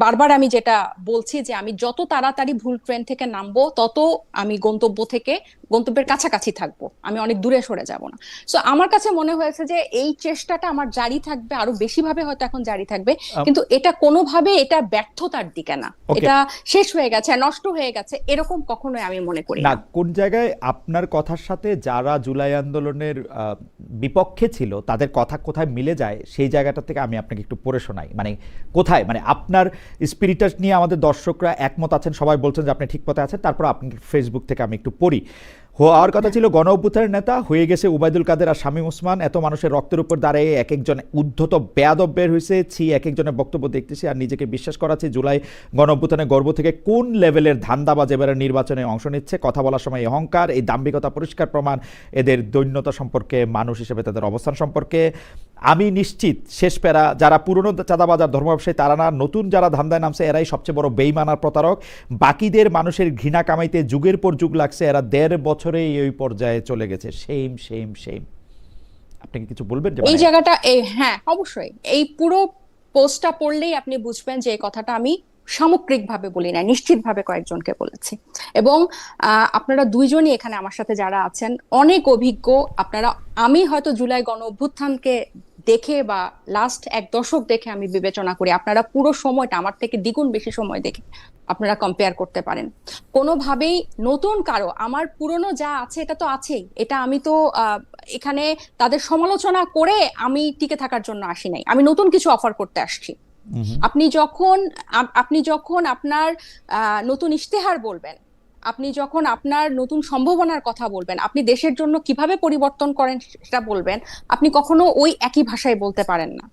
বারবার আমি যেটা বলছি যে আমি যত তাড়াতাড়ি ভুল ট্রেন থেকে নামবো, তত আমি গন্তব্যের কাছাকাছি থাকবো, আমি অনেক দূরে সরে যাব না। সো আমার কাছে মনে হয়েছে যে এই চেষ্টাটা আমার জারি থাকবে, আরো বেশি ভাবে হয়তো এখন জারি থাকবে, কিন্তু এটা কোনোভাবে এটা ব্যর্থতার দিকে না, এটা শেষ হয়ে গেছে, নষ্ট হয়ে গেছে, এরকম কখনোই আমি মনে করি না। কোন জায়গায় আপনার কথার সাথে যারা জুলাই আন্দোলনের বিপক্ষে ছিল তাদের কথা কোথায় মিলে যায়, সেই জায়গাটা থেকে আমি আপনাকে একটু পড়ে শোনাই। মানে কোথায়, মানে আপনার স্পিরিটটা নিয়ে আমাদের দর্শকরা একমত আছেন, সবাই বলছেন যে আপনি ঠিক পথে আছেন। তারপর আপনার ফেসবুক থেকে আমি একটু পড়ি। হওয়ার কথা ছিল গণ অভ্যুত্থানের নেতা, হয়ে গেছে ওবায়দুল কাদের আর শামীম ওসমান। এত মানুষের রক্তের উপর দাঁড়িয়ে এক একজন উদ্ধত বেয়াদব বের হয়েছে, এক একজনের বক্তব্য দেখতেছি আর নিজেকে বিশ্বাস করাচ্ছি জুলাই গণ অভ্যুত্থানের গর্ব থেকে কোন লেভেলের ধান্দাবাজ এবারে নির্বাচনে অংশ নিচ্ছে। কথা বলার সময় অহংকার, এই দাম্ভিকতা পরিষ্কার প্রমাণ এদের দৈন্যতা সম্পর্কে, মানুষ হিসেবে তাদের অবস্থান সম্পর্কে। আমি নিশ্চিত শেষ প্যারা যারা পুরনো চাঁদাবাজার ধর্ম ব্যবসায়ী তারা না, নতুন যারা ধান্দায় নামছে এরাই সবচেয়ে বড় বেইমান আর প্রতারক। বাকিদের মানুষের ঘৃণা কামাইতে যুগের পর যুগ লাগছে, এরা 1.5 বছরে এই পর্যায়ে চলে গেছে। Same same same. আপনি কি কিছু বলবেন? এই জায়গাটা হ্যাঁ অবশ্যই, এই পুরো পোস্টটা পড়লেই আপনি বুঝবেন যে এই কথাটা আমি সামগ্রিকভাবে বলি না, নিশ্চিতভাবে কয়েকজনকে বলেছি। এবং আপনারা দুইজনই এখানে আমার সাথে যারা আছেন অনেক অভিজ্ঞ আপনারা। আমি হয়তো জুলাই গণ অভ্যুত্থানকে দেখে বা লাস্ট 1 দশক দেখে আমি বিবেচনা করি, আপনারা পুরো সময়টা আমার থেকে দ্বিগুণ বেশি সময় দেখে আপনারা কম্পেয়ার করতে পারেন। কোনোভাবেই নতুন কারো, আমার পুরনো যা আছে এটা তো আছেই, এটা আমি তো এখানে তাদের সমালোচনা করে আমি টিকে থাকার জন্য আসি নাই, আমি নতুন কিছু অফার করতে আসছি। আপনি যখন আপনার নতুন ইশতেহার বলবেন, আপনি যখন আপনার নতুন সম্ভাবনার কথা বলবেন, আপনি দেশের জন্য কিভাবে পরিবর্তন করেন সেটা বলবেন, আপনি কখনো ওই একই ভাষায় বলতে পারেন না।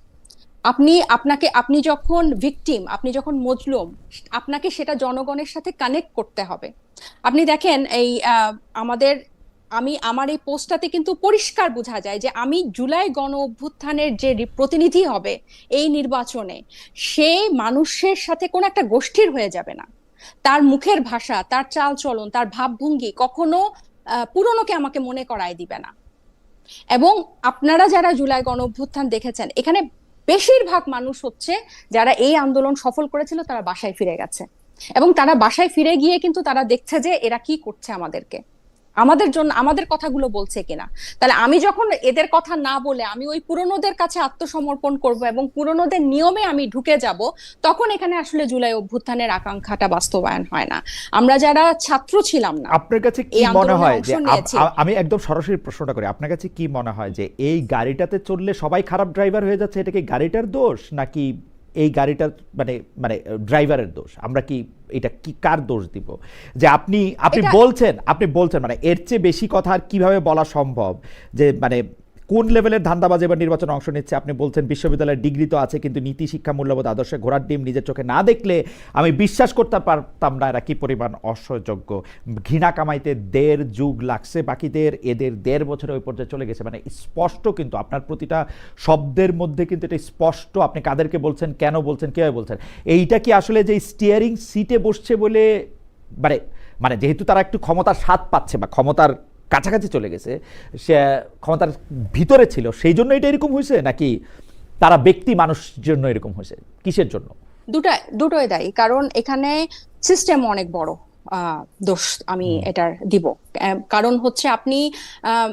আপনি যখন ভিকটিম, আপনি যখন মজলুম, আপনাকে সেটা জনগণের সাথে কানেক্ট করতে হবে। আপনি দেখেন এই আমার এই পোস্টটাতে কিন্তু পরিষ্কার বোঝা যায় যে আমি জুলাই গণ অভ্যুত্থানের যে প্রতিনিধি হবে এই নির্বাচনে, সে মানুষের সাথে কোন একটা গোষ্ঠীর হয়ে যাবে না। তার মুখের ভাষা, তার চাল চলন, তার ভাবভঙ্গি কখনো পুরনোকে আমাকে মনে করায় দিবে না। এবং আপনারা যারা জুলাই গণ অভ্যুত্থান দেখেছেন, এখানে বেশিরভাগ মানুষ হচ্ছে যারা এই আন্দোলন সফল করেছিল তারা বাসায় ফিরে গেছে, এবং তারা বাসায় ফিরে গিয়ে কিন্তু তারা দেখছে যে এরা কি করছে আমাদেরকে। আমাদের জন্য আমাদের কথাগুলো বলছে কিনা। তাহলে আমি যখন এদের কথা না বলে আমি ওই পুরনোদের কাছে আত্মসমর্পণ করব এবং পুরনোদের নিয়মে আমি ঢুকে যাব, তখন এখানে আসলে জুলাই অভ্যুত্থানের আকাঙ্ক্ষাটা বাস্তবায়ন হয় না। আমরা যারা ছাত্র ছিলাম না, আপনার কাছে কি এই মনে আন্দোলনে হয় অংশ যে নিয়েছি, আমি একদম সরাসরি প্রশ্নটা করি, আপনার কাছে কি মনে হয় যে এই গাড়িটাতে চললে সবাই খারাপ ড্রাইভার হয়ে যাচ্ছে, এটা কি গাড়িটার দোষ নাকি এই গাড়িটার মানে মানে ড্রাইভারের দোষ? আমরা কি এটা কি কার দোষ দিব যে আপনি আপনি এটা বলছেন মানে এর চেয়ে বেশি কথা আর কিভাবে বলা সম্ভব? যে মানে কোন লেভেলের ধান্দাবাজ এবার নির্বাচনে অংশ নিচ্ছে? আপনি বলছেন বিশ্ববিদ্যালয়ের ডিগ্রি তো আছে কিন্তু নীতি শিক্ষা মূল্যবোধ আদর্শে ঘোড়ার ডিম নিজের চোখে না দেখলে আমি বিশ্বাস করতে পারতাম না এরা কি পরিমাণ অসহযোগ্য। ঘৃণা কামাইতে 1.5 যুগ লাগছে বাকিদের, এদের 1.5 বছরে ওই পর্যায়ে চলে গেছে। মানে স্পষ্ট কিন্তু আপনার প্রতিটা শব্দের মধ্যে কিন্তু এটা স্পষ্ট আপনি কাদেরকে বলছেন, কেন বলছেন, কিভাবে বলছেন। এইটা কি আসলে যে স্টিয়ারিং সিটে বসছে বলে মানে মানে যেহেতু তারা একটু ক্ষমতার স্বাদ পাচ্ছে বা ক্ষমতার কাছাকাছি চলে গেছে, সে ক্ষমতার ভিতরে ছিল সেই জন্য এটা এরকম হয়েছে, নাকি তারা ব্যক্তি মানুষ জন্য এরকম হয়েছে? কিসের জন্য? দুটোই দায়ী, কারণ এখানে সিস্টেম অনেক বড় দোষ আমি এটার দিব। কারণ হচ্ছে আপনি আহ,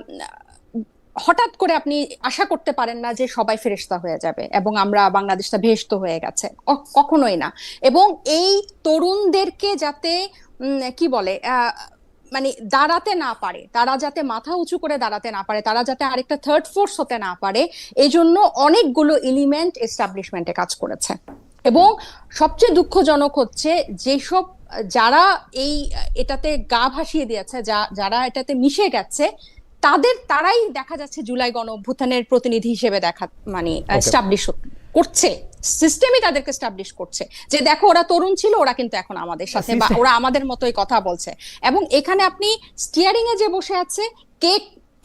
হঠাৎ করে আপনি আশা করতে পারেন না যে সবাই ফেরেশতা হয়ে যাবে এবং আমরা বাংলাদেশটা বেহেশত হয়ে গেছে, কখনোই না। এবং এই তরুণদেরকে যাতে কি বলে মানে দাঁড়াতে না পারে, তারা যাতে মাথা উঁচু করে দাঁড়াতে না পারে, তারা যাতে আরেকটা থার্ড ফোর্স হতে না পারে, এই জন্য অনেকগুলো এলিমেন্ট এস্টাবলিশমেন্টে কাজ করেছে। এবং সবচেয়ে দুঃখজনক হচ্ছে যেসব যারা এটাতে গা ভাসিয়ে দিয়েছে, যারা এটাতে মিশে গেছে, তারাই দেখা যাচ্ছে জুলাই গণ অভ্যুত্থানের প্রতিনিধি হিসেবে মানে এস্টাবলিশ করছে, সিস্টেমই তাদেরকে এস্টাবলিশ করছে যে দেখো ওরা তরুণ ছিল, ওরা কিন্তু এখন আমাদের সাথে বা ওরা আমাদের মতোই কথা বলছে। এবং এখানে আপনি স্টিয়ারিং এ যে বসে আছে, কে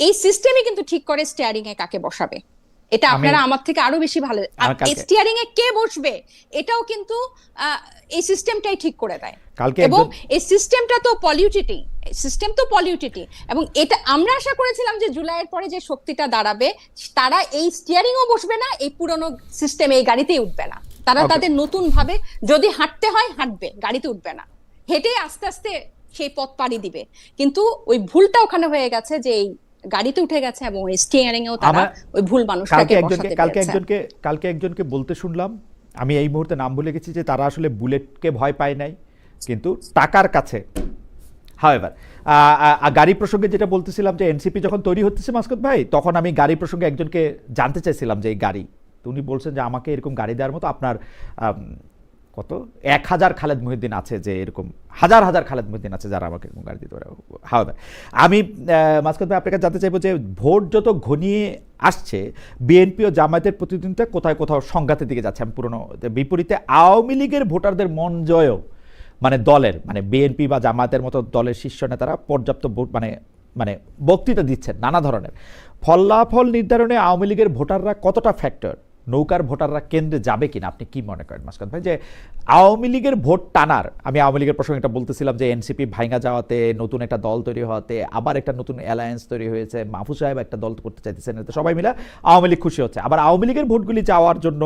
এই সিস্টেমই কিন্তু ঠিক করে স্টিয়ারিং এ কাকে বসাবে। এটা আপনারা আমার থেকে আরো বেশি ভালো, স্টিয়ারিং এ কে বসবে এটাও কিন্তু এই সিস্টেমটাই ঠিক করে দেয়। এবং এই সিস্টেমটা তো পলিউটিটি, এবং এটা আমরা আশা করেছিলাম যে জুলাইয়ের পরে যে শক্তিটা দাঁড়াবে, তারা এই স্টিয়ারিং ও বসবে না, এই পুরনো সিস্টেমে এই গাড়িতেই উঠবে না, তারা তাদের নতুন ভাবে যদি হাঁটতে হয় হাঁটবে, গাড়িতে উঠবে না, হেঁটে আস্তে আস্তে সেই পথ পাড়ি দিবে। কিন্তু ওই ভুলটা ওখানে হয়ে গেছে যে এই গাড়িতে উঠে গেছে এবং ওই স্টিয়ারিং এও তারা ওই ভুল মানুষটাকে বসাতে পেরেছে। কালকে একজনকে বলতে শুনলাম, আমি এই মুহূর্তে নাম ভুলে গেছি, যে তারা আসলে বুলেটকে ভয় পায় নাই কিন্তু টাকার কাছে। হাওয়েভার গাড়ি প্রসঙ্গে যেটা বলতেছিলাম যে এনসিপি যখন তৈরি হচ্ছে মাসকুদ ভাই, তখন আমি গাড়ি প্রসঙ্গে একজনকে জানতে চাইছিলাম যে এই গাড়ি, তো উনি বলছেন যে আমাকে এরকম গাড়ি দেওয়ার মতো আপনার কত 1000 খালেদ মহিউদ্দিন আছে, যে এরকম হাজার হাজার খালেদ মহিউদ্দিন আছে যারা আমাকে এরকম গাড়ি দিতে পারে। হাওয়েভার আমি মাসকুদ ভাই আপনার কাছে জানতে চাইবো যে ভোট যত ঘনিয়ে আসছে বিএনপি ও জামায়াতের প্রতিদ্বন্দ্বিতা কোথায় কোথাও সংঘাতের দিকে যাচ্ছে। আমি পুরনো বিপরীতে আওয়ামী লীগের ভোটারদের মন জয়ও মানে দলের মানে বিএনপি বা জামায়াতের মতো দলের শীর্ষ নেতারা পর্যাপ্ত মানে মানে বক্তৃতা দিচ্ছেন নানা ধরনের। ফলাফল নির্ধারণে আওয়ামী লীগের ভোটাররা কতটা ফ্যাক্টর, নৌকার ভোটাররা কেন্দ্রে যাবে কিনা আপনি কি মনে করেন মাসকাত ভাই? যে আওয়ামী লীগের ভোট টানার, আমি আওয়ামী লীগের প্রসঙ্গে এটা বলতেছিলাম যে এনসিপি ভাঙা যাওয়াতে, নতুন একটা দল তৈরি হওয়াতে, আবার একটা নতুন অ্যালায়েন্স তৈরি হয়েছে, মাহফুজ সাহেব একটা দল করতে চাইতেছেন, এতে সবাই মিলে আওয়ামী লীগ খুশি হচ্ছে। আবার আওয়ামী লীগের ভোটগুলি যাওয়ার জন্য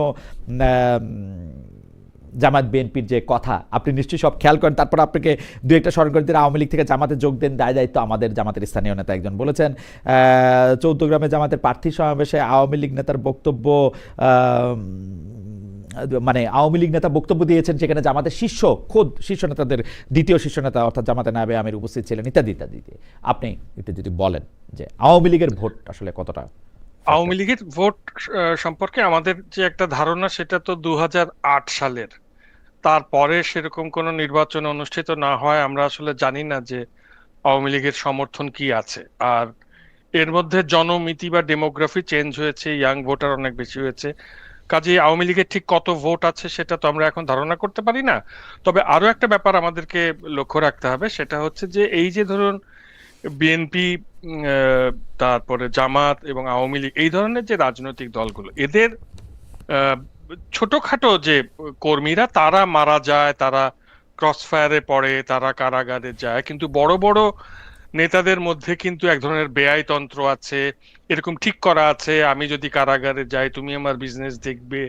জামাত বিএনপির যে কথা আপনি নিশ্চয়ই সব খেয়াল করেন, তারপর আপনাকে দু একটা স্মরণ করে দিন। আওয়ামী লীগ থেকে জামাতে যোগ দেন, দায় দায়িত্ব আমাদের। জামাতের স্থানীয় নেতা একজন বলেছেন। চৌদ্দগ্রামে জামাতের প্রার্থী সমাবেশে আওয়ামী লীগ নেতার বক্তব্য, মানে আওয়ামী লীগ নেতা বক্তব্য দিয়েছেন, সেখানে জামাতের খোদ শীর্ষ নেতাদের দ্বিতীয় শীর্ষ নেতা অর্থাৎ জামাতের নায়েবে আমির উপস্থিত ছিলেন, ইত্যাদি ইত্যাদি। আপনি একটু যদি বলেন যে আওয়ামী লীগের ভোট আসলে কতটা। আওয়ামী লীগের ভোট সম্পর্কে আমাদের যে একটা ধারণা, সেটা তো 2008 সালের, তারপরে সেরকম কোনো নির্বাচন অনুষ্ঠিত না হয় আমরা আসলে জানি না যে আওয়ামী লীগের সমর্থন কি আছে। আর এর মধ্যে জনমিতি বা ডেমোগ্রাফি চেঞ্জ হয়েছে, ইয়াং ভোটার অনেক বেশি হয়েছে, কাজে আওয়ামী লীগের ঠিক কত ভোট আছে সেটা তো আমরা এখন ধারণা করতে পারি না। তবে আরো একটা ব্যাপার আমাদেরকে লক্ষ্য রাখতে হবে, সেটা হচ্ছে যে এই যে ধরুন বিএনপি, তারপরে জামাত এবং আওয়ামী লীগ, এই ধরনের যে রাজনৈতিক দলগুলো, এদের ছোটখাটো যে কর্মীরা তারা মারা যায়, তারা ক্রসফায়ারে পড়ে, তারা কারাগারে যায়, কিন্তু বড় বড় নেতাদের মধ্যে কিন্তু এক ধরনের বেআইতন্ত্র আছে, এরকম ঠিক করা আছে, আমি যদি কারাগারে যাই তুমি আমার বিজনেস দেখবে,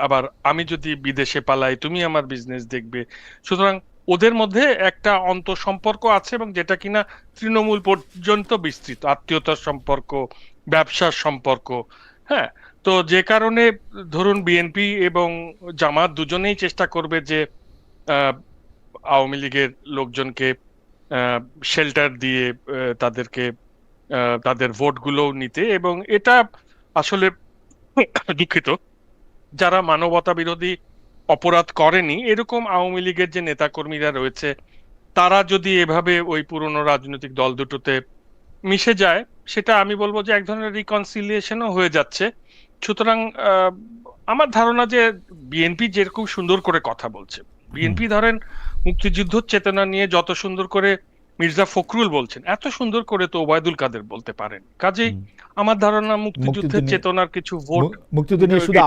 আবার আমি যদি বিদেশে পালাই তুমি আমার বিজনেস দেখবে। সুতরাং ওদের মধ্যে একটা অন্তঃসম্পর্ক আছে এবং যেটা কিনা তৃণমূল পর্যন্ত বিস্তৃত, আত্মীয়তার সম্পর্ক, ব্যবসার সম্পর্ক। হ্যাঁ, তো যে কারণে ধরুন বিএনপি এবং জামাত দুজনেই চেষ্টা করবে যে আহ, আওয়ামী লীগের লোকজনকে শেল্টার দিয়ে তাদেরকে তাদের ভোটগুলো নিতে, এবং এটা আসলে দুঃখিত, যারা মানবতা বিরোধী অপরাধ করেনি এরকম আওয়ামী লীগের যে নেতাকর্মীরা রয়েছে, তারা যদি এভাবে ওই পুরনো রাজনৈতিক দল দুটোতে মিশে যায়, সেটা আমি বলবো যে এক ধরনের রিকনসিলিয়েশনও হয়ে যাচ্ছে। সুতরাং আমার ধারণা যে বিএনপি যেরকম সুন্দর করে কথা বলছে, বিএনপি ধরেন মুক্তিযুদ্ধ চেতনা নিয়ে যত সুন্দর করে মির্জা ফখরুল বলছেন, এত সুন্দর করে তো ওবায়দুল কাদের বলতে পারেন। কাজেই আমার ধারণা মুক্তিযুদ্ধের চেতনার কিছু ভোট, মুক্তিযুদ্ধ নিয়ে শুধু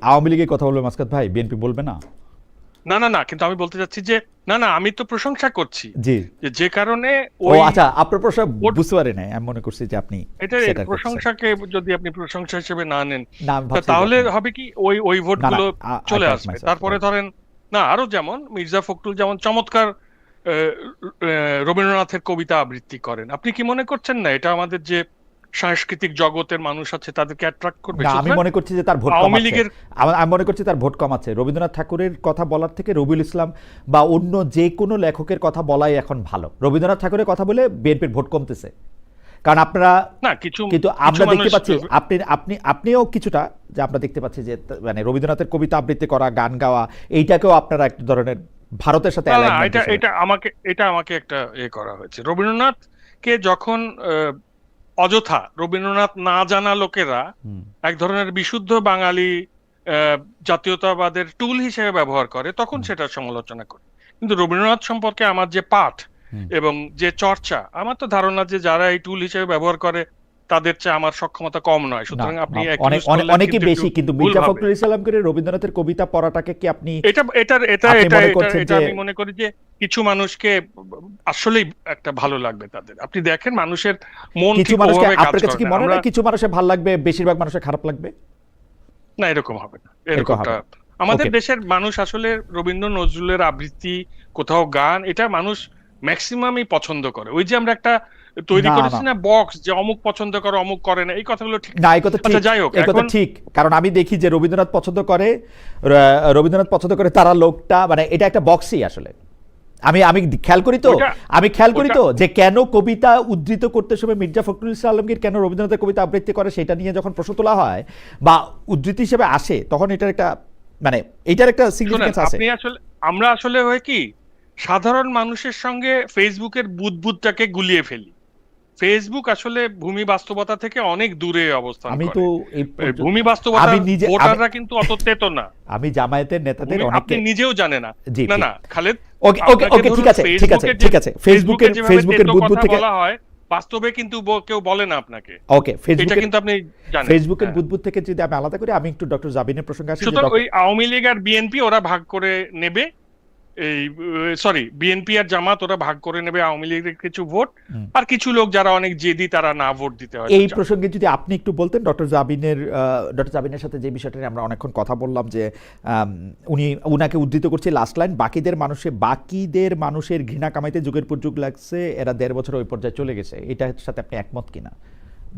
আওয়ামী লীগের কথা বলবে মাসকাত ভাই, বিএনপি বলবে না? না না না, কিন্তু আমি বলতে চাচ্ছি যে না না, আমি তো প্রশংসা করছি জি, যে কারণে ও আচ্ছা, আপনার প্রশংসা বুঝতে পারি না, আমি মনে করছি যে আপনি এটা প্রশংসাকে যদি আপনি প্রশংসা হিসেবে না নেন, না, তাহলে হবে কি ওই ভোটগুলো চলে আসবে। তারপরে ধরেন না, আরো যেমন মির্জা ফখরুল যেমন চমৎকার রবীন্দ্রনাথের কবিতা আবৃত্তি করেন, আপনি কি মনে করছেন না এটা আমাদের যে সাংস্কৃতিক জগতের মানুষ আছে তাদেরকে অ্যাট্রাক্ট করবে? আমি মনে করছি যে তার ভোট কম আছে, আমি মনে করছি তার ভোট কম আছে। রবীন্দ্রনাথ ঠাকুরের কথা বলার থেকে রবিউল ইসলাম বা অন্য যে কোনো লেখকের কথা বলাই এখন ভালো। রবীন্দ্রনাথ ঠাকুরের কথা বলে বিএনপির ভোট কমতেছে, কারণ আপনারা না কিছু, কিন্তু আমরা দেখতে পাচ্ছি আপনিও কিছুটা, যে আমরা দেখতে পাচ্ছি যে মানে রবীন্দ্রনাথের কবিতা আবৃত্তি করা, গান গাওয়া, এইটাকেও আপনারা এক ধরনের ভারতের সাথে এটা আমাকে একটা করা হয়েছে। রবীন্দ্রনাথকে যখন অযথা রবীন্দ্রনাথ না জানা লোকেরা এক ধরনের বিশুদ্ধ বাঙালি জাতীয়তাবাদের টুল হিসেবে ব্যবহার করে, তখন সেটা সমালোচনা করে। কিন্তু রবীন্দ্রনাথ সম্পর্কে আমার যে পাঠ এবং যে চর্চা, আমার তো ধারণা যে যারা এই টুল হিসেবে ব্যবহার করে তাদের চেয়ে আমার সক্ষমতা কম নয়। সুতরাং আপনি অনেকে বেশি, কিন্তু মির্জা ফখরুল ইসলামকে রবীন্দ্রনাথের কবিতা পড়াটাকে কি আপনি এটা আমি মনে করি যে কিছু মানুষকে আসলেই একটা ভালো লাগবে তাদের। আপনি দেখেন মানুষের মন কিছু মানুষকে, আপনার কাছে কি মনে হয় কিছু মানুষের ভালো লাগবে, বেশিরভাগ মানুষের খারাপ লাগবে? না, এরকম হবে না। এরকমটা আমাদের দেশের মানুষ আসলে রবীন্দ্র নজরুলের আবৃত্তি, কোথাও গান, এটা মানুষ ম্যাক্সিমামই পছন্দ করে। ওই যে আমরা একটা তৈরি করেছি না বক্স, যে অমুক পছন্দ করে অমুক করে না, এই কথাগুলো ঠিক না। এই কথা ঠিক, যাই হোক, এই কথা ঠিক, কারণ আমি দেখি যে রবীন্দ্রনাথ পছন্দ করে তারা লোকটা, মানে এটা একটা বক্সই আসলে। আমি খেয়াল করি তো যে কেন কবিতা উদ্ধৃত করতে সময় মির্জা ফখরুল ইসলাম আলমগীর কেন রবীন্দ্রনাথের কবিতা আবৃত্তি করে, সেটা নিয়ে যখন প্রশ্ন তোলা হয় বা উদ্ধৃতি হিসেবে আসে, তখন এটার একটা সিগনিফিকেন্স আছে। আমরা আসলে হয় কি, সাধারণ মানুষের সঙ্গে ফেসবুকের বুদবুদটাকে গুলিয়ে ফেলি। ফেসবুক আসলে ভূমি বাস্তবতা থেকে অনেক দূরে অবস্থান করে। আমি তো ভূমি বাস্তবতা, ভোটাররা কিন্তু অত তেতো না। আমি জামায়াতের নেতাদের আপনি নিজেও জানে না। না খালেদ, ওকে ঠিক আছে ফেসবুকের বুদবুদ থেকে বলা হয়, বাস্তবে কিন্তু কেউ বলে না আপনাকে। ওকে, এটা কিন্তু আপনি জানেন। ফেসবুকের বুদবুদ থেকে যদি আমি আলাদা করি, আমি একটু ডক্টর জাবিনের প্রসঙ্গে আসি। সুতরাং ওই আওয়ামী লীগ আর বিএনপি ওরা ভাগ করে নেবে, বিএনপি আর জামাত ওরা ভাগ করে নেবে আওয়ামী লীগের কিছু ভোট, আর কিছু লোক যারা অনেক জেদি তারা না ভোট দিতে হয়। এই প্রসঙ্গে যদি আপনি একটু বলতেন, ডক্টর জাবিনের সাথে যে বিষয়টা নিয়ে আমরা অনেকক্ষণ কথা বললাম, যে উনাকে উদ্ধৃত করছে লাস্ট লাইন, বাকিদের মানুষের ঘৃণা কামাইতে যুগের পর যুগ লাগছে, এরা 1.5 বছর ওই পর্যায়ে চলে গেছে। এটার সাথে আপনি একমত কিনা?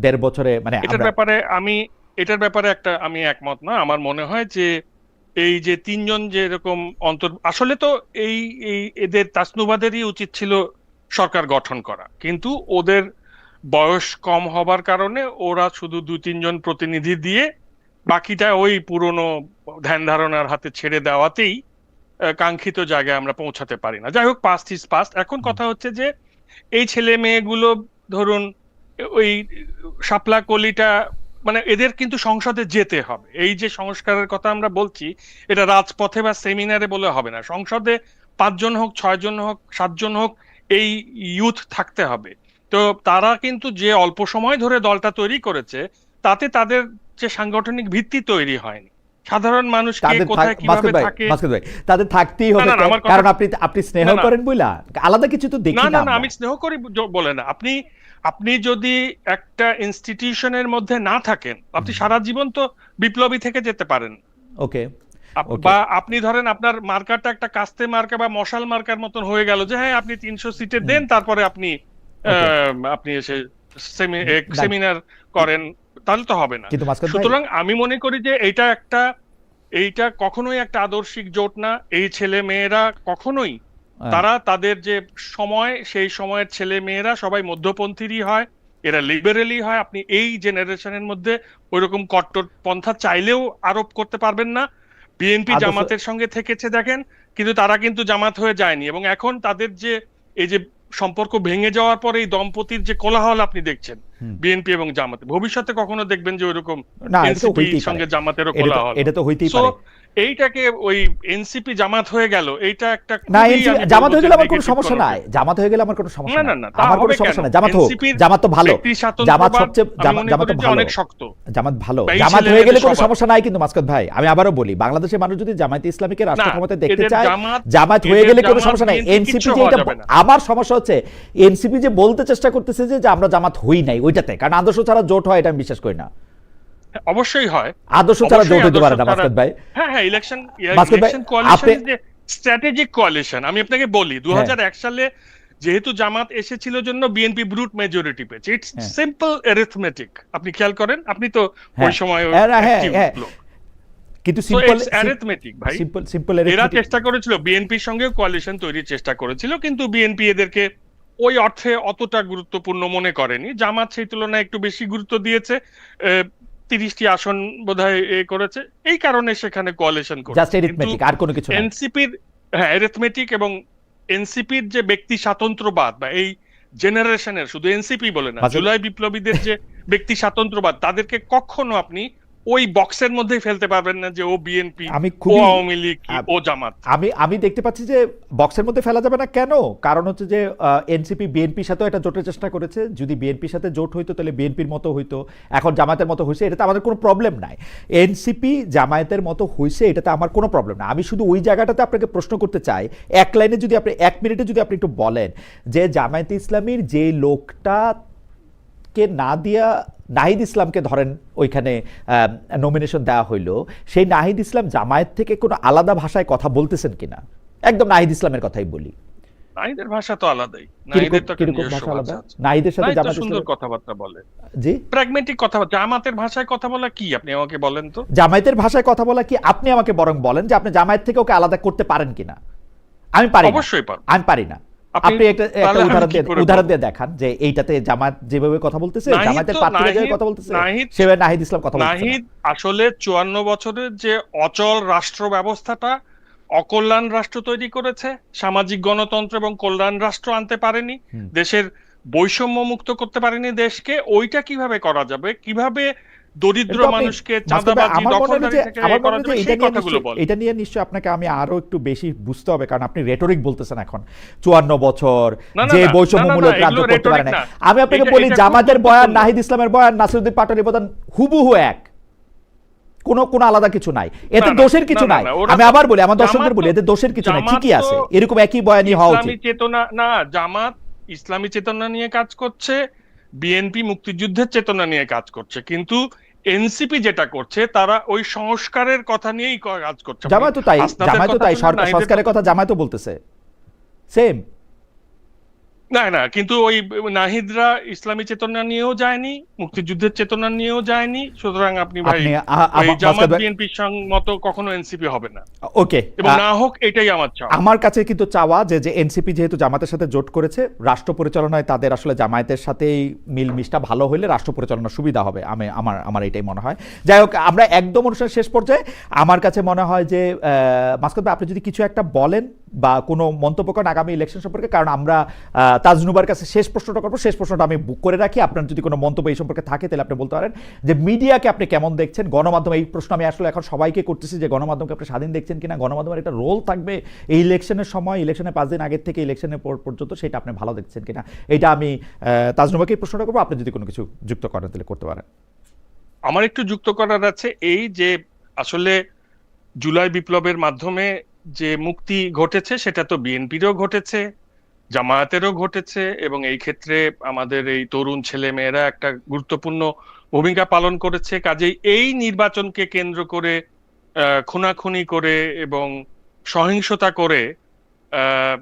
1.5 বছরে মানে এটার ব্যাপারে আমি একমত না। আমার মনে হয় যে এই যে তিনজন যে এরকম আসলে তো এদের তাসনুবাদেরই উচিত ছিল সরকার গঠন করা, কিন্তু ওদের বয়স কম হবার কারণে ওরা শুধু 2-3 জন প্রতিনিধি দিয়ে বাকিটা ওই পুরনো ধ্যান ধারণার হাতে ছেড়ে দেওয়াতেই কাঙ্ক্ষিত জায়গায় আমরা পৌঁছাতে পারি না। যাই হোক, পাস্ট ইজ পাস্ট। এখন কথা হচ্ছে যে এই ছেলে মেয়েগুলো ধরুন ওই শাপলা কলিটা, মানে এদের কিন্তু সংসদে যেতে হবে। এই যে সংস্কারের কথা আমরা বলছি, এটা রাজপথে বা সেমিনারে বলে হবে না। সংসদে 5 জন হোক, 6 জন হোক, 7 জন হোক, এই ইউথ থাকতে হবে। তো তারা কিন্তু যে অল্প সময় ধরে দলটা তৈরি করেছে, তাতে তাদের যে সাংগঠনিক ভিত্তি তৈরি হয়নি। সাধারণ মানুষ কোথায় কিভাবে থাকে, তাদের থাকতেই হবে, কারণ আপনি স্নেহ করেন বইলা, আলাদা কিছু তো দেখি না। না, আমি স্নেহ করি বলে না। আপনি যদি একটা ইনস্টিটিউশনের মধ্যে না থাকেন, আপনি সারা জীবন তো বিপ্লবী থেকে যেতে পারেন। ওকে, ওকে বা আপনি ধরেন আপনার মার্কারটা একটা কাস্তে মার্কা বা মশাল মার্কার মতন হয়ে গেল, যে হ্যাঁ আপনি 300 সিটে দেন, তারপরে আপনি ওকে আপনি এসে না সেমিনার করেন, তাহলে তো হবে না। কিন্তু মাসকাত ভাই সুতরাং আমি মনে করি যে এইটা কখনোই একটা আদর্শিক জোট না। এই ছেলে মেয়েরা কখনোই, তারা তাদের যে সময়, সেই সময়ের ছেলে মেয়েরা সবাই মধ্যপন্থীরই হয়, এরা লিবারেলি হয়। আপনি এই জেনারেশনের মধ্যে ওইরকম কট্টরপন্থা চাইলেও আরোপ করতে পারবেন না। বিএনপি আদর্শ জামাতের সঙ্গে থেকেছে দেখেন, কিন্তু তারা কিন্তু জামাত হয়ে যায়নি, এবং এখন তাদের যে এই যে সম্পর্ক ভেঙে যাওয়ার পরে এই দম্পতির যে কোলাহল আপনি দেখছেন হুম। বিএনপি এবং জামাতে, ভবিষ্যতে কখনো দেখবেন যে ওইরকম না এটা তো এনসিপি হইতেই পারে, সঙ্গে জামাতেরও এটা তো কোলাহল এটা তো হইতেই সো পারে। এইটাকে ওই এনসিপি জামাত হয়ে গেল, এইটা একটা না খুবই এনসিপি আমি জামাত বলবো হয়ে যে গেলে আমার কোনো নেগেটিভ সমস্যা নাই, কনোটেশন। জামাত হয়ে গেলে আমার কোনো সমস্যা না না নাই, না, তা আমার কোনো হবে কেন? সমস্যা নাই, জামাত হোক, এনসিপির জামাত তো ভালো, ব্যক্তি জামাত স্বাতন্ত্র্যবাদ সবচেয়ে আমি মনে জামাত করি তো যে ভালো, অনেক শক্ত। জামাত ভালো, বা এই জামাত হয়ে ছেলেদের গেলে কোনো স্বভাব। সমস্যা নাই। কিন্তু মাসকাত ভাই আমি আবারও বলি, বাংলাদেশের মানুষ যদি জামায়াতে ইসলামীকে রাষ্ট্র না, ক্ষমতায় দেখতে এদের চায়, জামাত জামাত হয়ে এদের গেলে কোনো জামাত সমস্যা নাই। বিএনপি এনসিপি কিচ্ছু যে হওয়া এটা যাবে না। আমার সমস্যা হচ্ছে এনসিপি যে বলতে চেষ্টা করতেছে যে আমরা জামাত হই নাই, ওইটাতে, কারণ আদর্শ ছাড়া জোট হয় এটা আমি বিশ্বাস করি না। অবশ্যই হয়, আদর্শ ছাড়া অবশ্যই জোট হতে পারে আদর্শ না ছাড়া। মাসকাত ভাই। হ্যাঁ হ্যাঁ, ইলেকশন মাসকাত ভাই কোয়ালিশন আপনি যে স্ট্র্যাটেজিক কোয়ালিশন, আমি আপনাকে বলি 2001 সালে যেহেতু জামাত এসেছিল জন্য বিএনপি ব্রুট মেজরিটি পেয়েছে। ইটস হ্যাঁ। Simple arithmetic. আপনি খেয়াল করেন, আপনি তো ওই হ্যাঁ সময় হ্যাঁ হ্যাঁ অ্যাক্টিভ হ্যাঁ, লোক। কিন্তু সো সিম্পল ইটস অ্যারিথমেটিক ভাই। সিম্পল সিম্পল এরা চেষ্টা করেছিল, বিএনপির সঙ্গে কোয়ালিশন তৈরির চেষ্টা করেছিল, কিন্তু বিএনপি এদেরকে ওই অর্থে অতটা গুরুত্বপূর্ণ মনে করেনি। জামাত সেই তুলনায় একটু বেশি গুরুত্ব দিয়েছে, 30টি আসন বোধহয় করেছে, এই কারণে সেখানে কোয়ালিশন জাস্ট করেছে। কিন্তু এরিথমেটিক, আর কোনো কিছু না। এনসিপির, হ্যাঁ অ্যারিথমেটিক, এবং এনসিপির যে ব্যক্তি স্বাতন্ত্র্যবাদ, বা এই জেনারেশনের, শুধু এনসিপি বলে না, জুলাই বিপ্লবীদের যে ব্যক্তি স্বাতন্ত্র্যবাদ, তাদেরকে কখনো আপনি ওই বক্সের মধ্যেই ফেলতে পারবেন না যে ও বিএনপি, আমি ও খুবই আওয়ামী লীগ, ও জামাত। আমি দেখতে পাচ্ছি যে বক্সের মধ্যে ফেলা যাবে না। কেন? কারণ হচ্ছে যে এনসিপি বিএনপির সাথেও একটা জোটের চেষ্টা করেছে। যদি বিএনপির সাথে জোট হইতো তাহলে বিএনপির মতো হইতো, এখন জামায়াতের মতো হয়েছে, এটাতে আমাদের কোনো প্রবলেম নাই। এনসিপি জামায়াতের মতো হয়েছে, এটাতে আমার কোনো প্রবলেম না। আমি শুধু ওই জায়গাটাতে আপনাকে প্রশ্ন করতে চাই, এক লাইনে যদি আপনি, 1 মিনিটে যদি আপনি একটু বলেন যে জামায়াতে ইসলামীর যে লোকটা কে না দিয়া নাহিদ ইসলামকে ধরেন ওইখানে নমিনেশন দেওয়া হইলো, সেই নাহিদ ইসলাম জামায়াত থেকে কোনো আলাদা ভাষায় কথা বলতেছেন কিনা? একদম নাহিদ ইসলামের কথাই বলি। নাহিদের ভাষা তো আলাদাই, নাহিদের তো একটা কিরকম নিজস্ব ভাষা আলাদা? ভাষা আছে। নাহিদের সাথে নাহিদ তো জামায়াত সুন্দর ইসলামের, কথাবার্তা বলে, জি প্র্যাগমেটিক কথাবার্তা। জামাতের ভাষায় কথা বলা কি, আপনি আমাকে বলেন তো। জামায়াতের ভাষায় কথা বলা কি? আপনি আমাকে বরং বলেন যে আপনি জামায়াত থেকে ওকে আলাদা করতে পারেন কিনা। আমি পারি না, অবশ্যই পারবো। আমি পারি না। আপনি একটা উদাহরণ দিয়ে দেখান যে এইটাতে জামায়াত যেভাবে কথা বলতেছে, জামায়াতের প্রার্থীরা যেভাবে কথা বলতেছে, সেভাবে নাহিদ ইসলাম কথা বলতেছে না। নাহিদ আসলে 54 বছরের যে অচল রাষ্ট্র ব্যবস্থাটা, অকল্যাণ রাষ্ট্র তৈরি করেছে, সামাজিক গণতন্ত্র এবং কল্যাণ রাষ্ট্র আনতে পারেনি, দেশের বৈষম্য মুক্ত করতে পারেনি দেশকে। ওইটা কিভাবে করা যাবে, কিভাবে দরিদ্র মানুষকে চাঁদাবাজি, দখলদারি থেকে করা যাবে, সেই কথাগুলো বল। এটা নিয়ে নিশ্চয়ই আপনাকে আমি আরো একটু বেশি বুঝতে হবে, কারণ আপনি রেটরিক বলতেছেন এখন 54 বছর যে বৈষম্যমূলক রাজ্য করতে পারে না। আমি আপনাকে বলি জামাতের বয়ান, নাহিদ ইসলামের বয়ান, নাসিরউদ্দিন পাটোয়ারির বয়ান হুবহু এক, কোনো আলাদা কিছু নাই, এতে দোষের কিছু নাই। আমি আবার বলি, আমার দর্শকদের বলি, এতে দোষের কিছু নাই, ঠিকই আছে, এরকম একই বয়ানই হওয়া উচিত। ইসলামী চেতনা না, জামাত ইসলামী চেতনা নিয়ে কাজ করছে, বিএনপি মুক্তিযুদ্ধের চেতনা নিয়ে কাজ করছে, কিন্তু এনসিপি যেটা করছে তারা ওই সংস্কারের কথা নিয়েই কাজ করছে। জামায়াতও তাই, সংস্কারের কথা জামায়াতও বলতেছে সেম। না, কিন্তু ওই নাহিদরা ইসলামী চেতনা নিয়েও যায়নি, মুক্তিযুদ্ধের চেতনা নিয়েও যায়নি, সুতরাং আপনি ভাই ওই জামাত বিএনপির মতো কখনো এনসিপি হবে না। ওকে, এবং না হোক, এটাই আমার চাওয়া। আমার কাছে কিন্তু চাওয়া যে এনসিপি যেহেতু জামাতের সাথে জোট করেছে, রাষ্ট্র পরিচালনায় তাদের আসলে জামায়াতের সাথেই মিলমিশটা ভালো হলে রাষ্ট্র পরিচালনা সুবিধা হবে। আমার এটাই মনে হয়। যাই হোক, আমরা একদম অনুষ্ঠানের শেষ পর্যায়ে, আমার কাছে মনে হয় যে মাসকাত ভাই আপনি যদি কিছু একটা বলেন বা কোনো মন্তব্য করেন আগামী ইলেকশন সম্পর্কে, কারণ আমরা তাজনুবার কাছে শেষ প্রশ্নটা করবো, শেষ প্রশ্নটা আমি বুক করে রাখি। আপনার যদি কোনো মন্তব্য এই সম্পর্কে থাকে তাহলে আপনি বলতে পারেন যে মিডিয়াকে আপনি কেমন দেখছেন, গণমাধ্যম, এই প্রশ্ন আমি আসলে এখন সবাইকে করতেছি যে গণমাধ্যমকে আপনি স্বাধীন দেখছেন কিনা, গণমাধ্যমের একটা রোল থাকবে এই ইলেকশনের সময়, ইলেকশনের 5 দিন আগের থেকে ইলেকশনের পর্যন্ত, সেটা আপনি ভালো দেখছেন কিনা, এটা আমি তাজনুবাকে এই প্রশ্নটা করবো। আপনি যদি কোনো কিছু যুক্ত করেন তাহলে করতে পারেন। আমার একটু যুক্ত করার আছে, এই যে আসলে জুলাই বিপ্লবের মাধ্যমে যে মুক্তি ঘটেছে সেটা তো বিএনপিরও ঘটেছে, জামায়াতেরও ঘটেছে, এবং এই ক্ষেত্রে আমাদের এই তরুণ ছেলে মেয়েরা একটা গুরুত্বপূর্ণ ভূমিকা পালন করেছে। কাজেই এই নির্বাচনকে কেন্দ্র করে খুনাখুনি করে এবং সহিংসতা করে আহ,